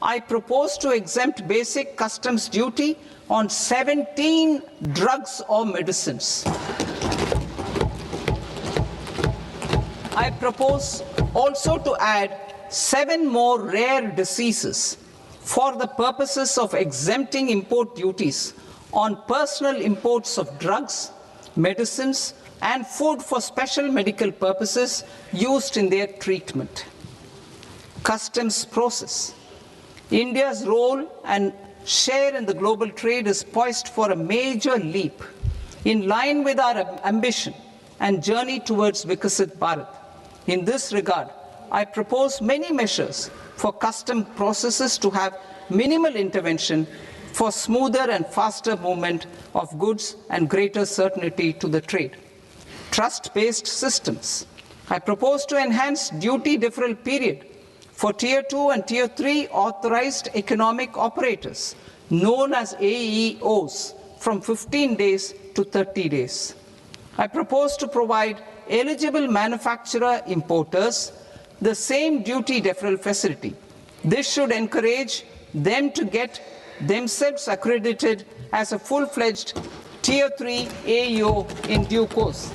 I propose to exempt basic customs duty on 17 drugs or medicines. I propose also to add 7 more rare diseases for the purposes of exempting import duties on personal imports of drugs, medicines, and food for special medical purposes used in their treatment. Customs process. India's role and share in the global trade is poised for a major leap in line with our ambition and journey towards Viksit Bharat. In this regard, I propose many measures for custom processes to have minimal intervention for smoother and faster movement of goods and greater certainty to the trade. Trust-based systems. I propose to enhance duty deferral period for Tier 2 and Tier 3 authorized economic operators, known as AEOs, from 15 days to 30 days. I propose to provide eligible manufacturer importers the same duty deferral facility. This should encourage them to get themselves accredited as a full-fledged Tier 3 AEO in due course.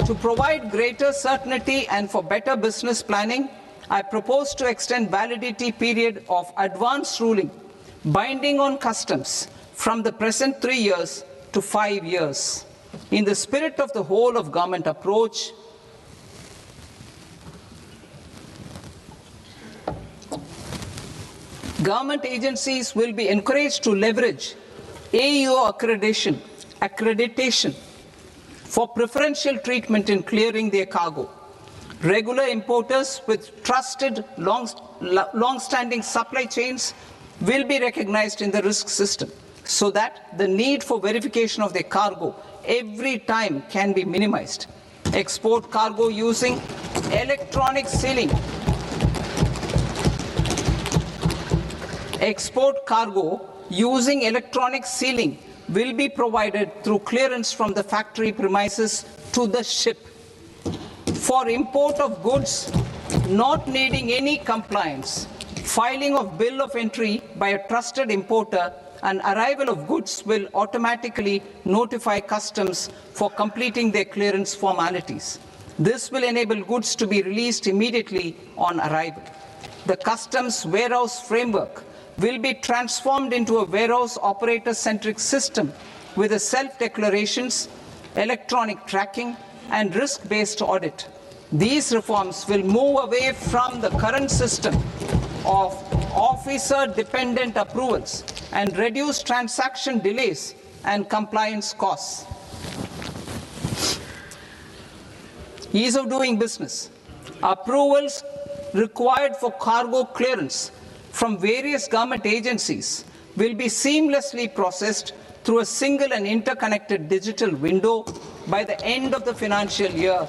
To provide greater certainty and for better business planning, I propose to extend validity period of advance ruling binding on customs from the present 3 years to 5 years. In the spirit of the whole of government approach, government agencies will be encouraged to leverage AEO accreditation for preferential treatment in clearing their cargo. Regular importers with trusted long-standing supply chains will be recognized in the risk system so that the need for verification of their cargo every time can be minimized. Export cargo using electronic sealing. Export cargo using electronic sealing will be provided through clearance from the factory premises to the ship. For import of goods not needing any compliance, filing of bill of entry by a trusted importer and arrival of goods will automatically notify customs for completing their clearance formalities. This will enable goods to be released immediately on arrival. The customs warehouse framework will be transformed into a warehouse operator-centric system with a self-declarations, electronic tracking, and risk-based audit. These reforms will move away from the current system of officer-dependent approvals and reduce transaction delays and compliance costs. Ease of doing business. Approvals required for cargo clearance from various government agencies will be seamlessly processed through a single and interconnected digital window by the end of the financial year.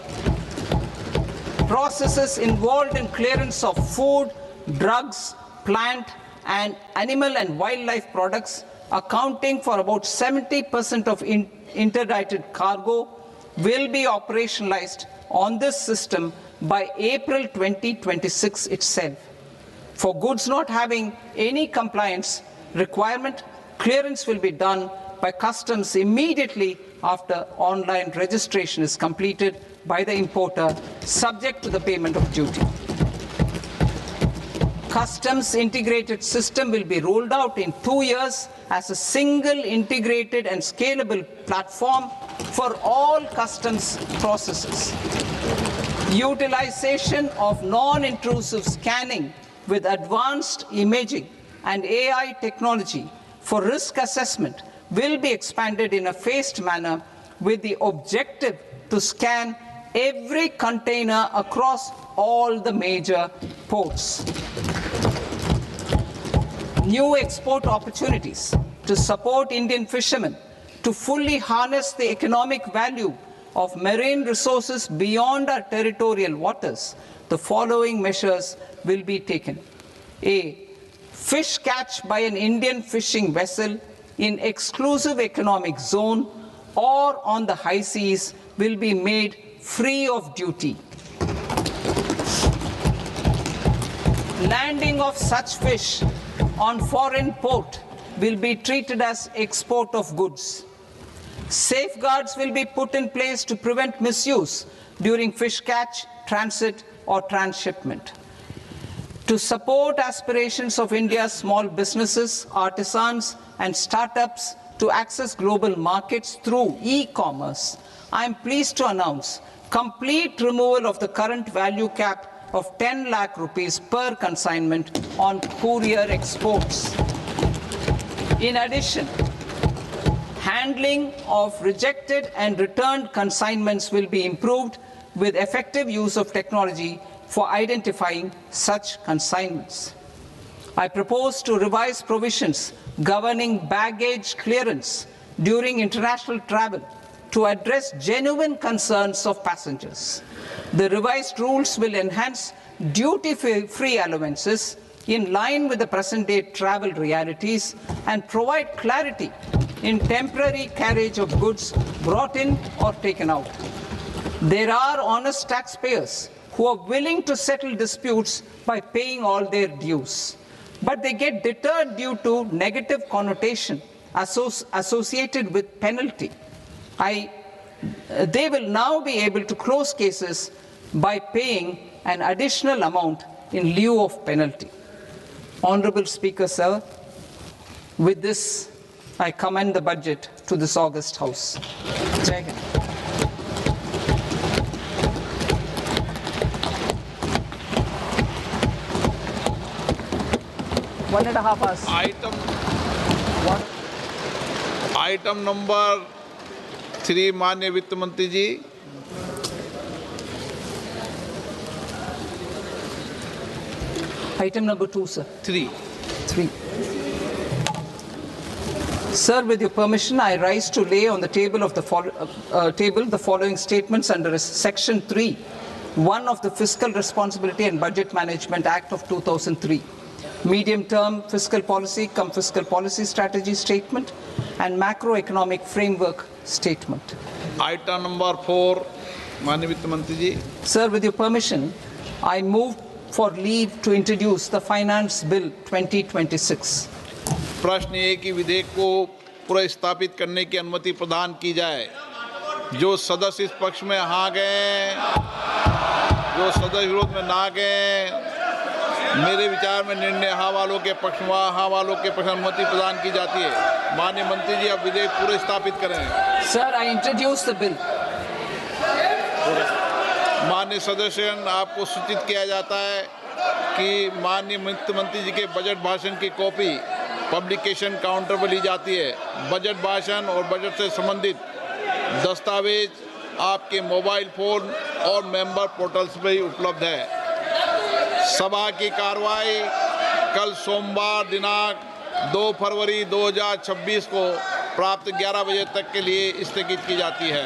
Processes involved in clearance of food, drugs, plant, and animal and wildlife products, accounting for about 70% of interdicted cargo, will be operationalized on this system by April 2026 itself. For goods not having any compliance requirement, clearance will be done by customs immediately after online registration is completed by the importer, subject to the payment of duty. Customs integrated system will be rolled out in 2 years as a single integrated and scalable platform for all customs processes. Utilization of non-intrusive scanning with advanced imaging and AI technology for risk assessment will be expanded in a phased manner with the objective to scan every container across all the major ports. New export opportunities to support Indian fishermen to fully harness the economic value of marine resources beyond our territorial waters. The following measures will be taken. A. Fish catch by an Indian fishing vessel in exclusive economic zone or on the high seas will be made free of duty. Landing of such fish on foreign port will be treated as export of goods. Safeguards will be put in place to prevent misuse during fish catch, transit, or transshipment. To support aspirations of India's small businesses, artisans, and startups to access global markets through e-commerce, I am pleased to announce complete removal of the current value cap of 10 lakh rupees per consignment on courier exports. In addition, handling of rejected and returned consignments will be improved with effective use of technology for identifying such consignments. I propose to revise provisions governing baggage clearance during international travel to address genuine concerns of passengers. The revised rules will enhance duty-free allowances in line with the present-day travel realities and provide clarity in temporary carriage of goods brought in or taken out. There are honest taxpayers who are willing to settle disputes by paying all their dues, but they get deterred due to negative connotation associated with penalty. They will now be able to close cases by paying an additional amount in lieu of penalty. Honorable Speaker, sir, with this, I commend the budget to this august House. Jai Hind. One and a half hours. Item number 3 माननीय वित्त मंत्री जी। Item number 2, sir. 3। Sir, with your permission, I rise to lay on the table of the following statements under Section 3(1) of the Fiscal Responsibility and Budget Management Act of 2003. Medium-term fiscal policy cum fiscal policy strategy statement and macroeconomic framework statement. Item number 4 माननीय वित्त मंत्री जी। Sir, with your permission, I move for leave to introduce the Finance Bill 2026. प्रश्न ये कि विधेयक को पुनर्स्थापित करने की अनुमति प्रदान की जाए। जो सदस्य इस पक्ष में हाँ गए, जो सदस्य विरोध में ना गए, मेरे विचार में निर्णय हाँ वालों के पक्ष में हाँ वालों के पक्ष में अनुमति प्रदान की जाती है। माननीय मंत्री जी, अब विधेयक पूरे स्थापित करें। Sir, I introduce the bill. माननीय सदस्य, आपको सूचित किया जाता है कि माननीय वित्त मंत्री जी के बजट भाषण की कॉपी पब्लिकेशन काउंटर पर ली जाती है। बजट भाषण और बजट से संबंधित दस्तावेज आपके मोबाइल फोन और मेंबर पोर्टल्स पर ही उपलब्ध है। सभा की कार्रवाई कल सोमवार दिनांक 2 फरवरी 2026 को प्राप्त 11 बजे तक के लिए स्थगित की जाती है।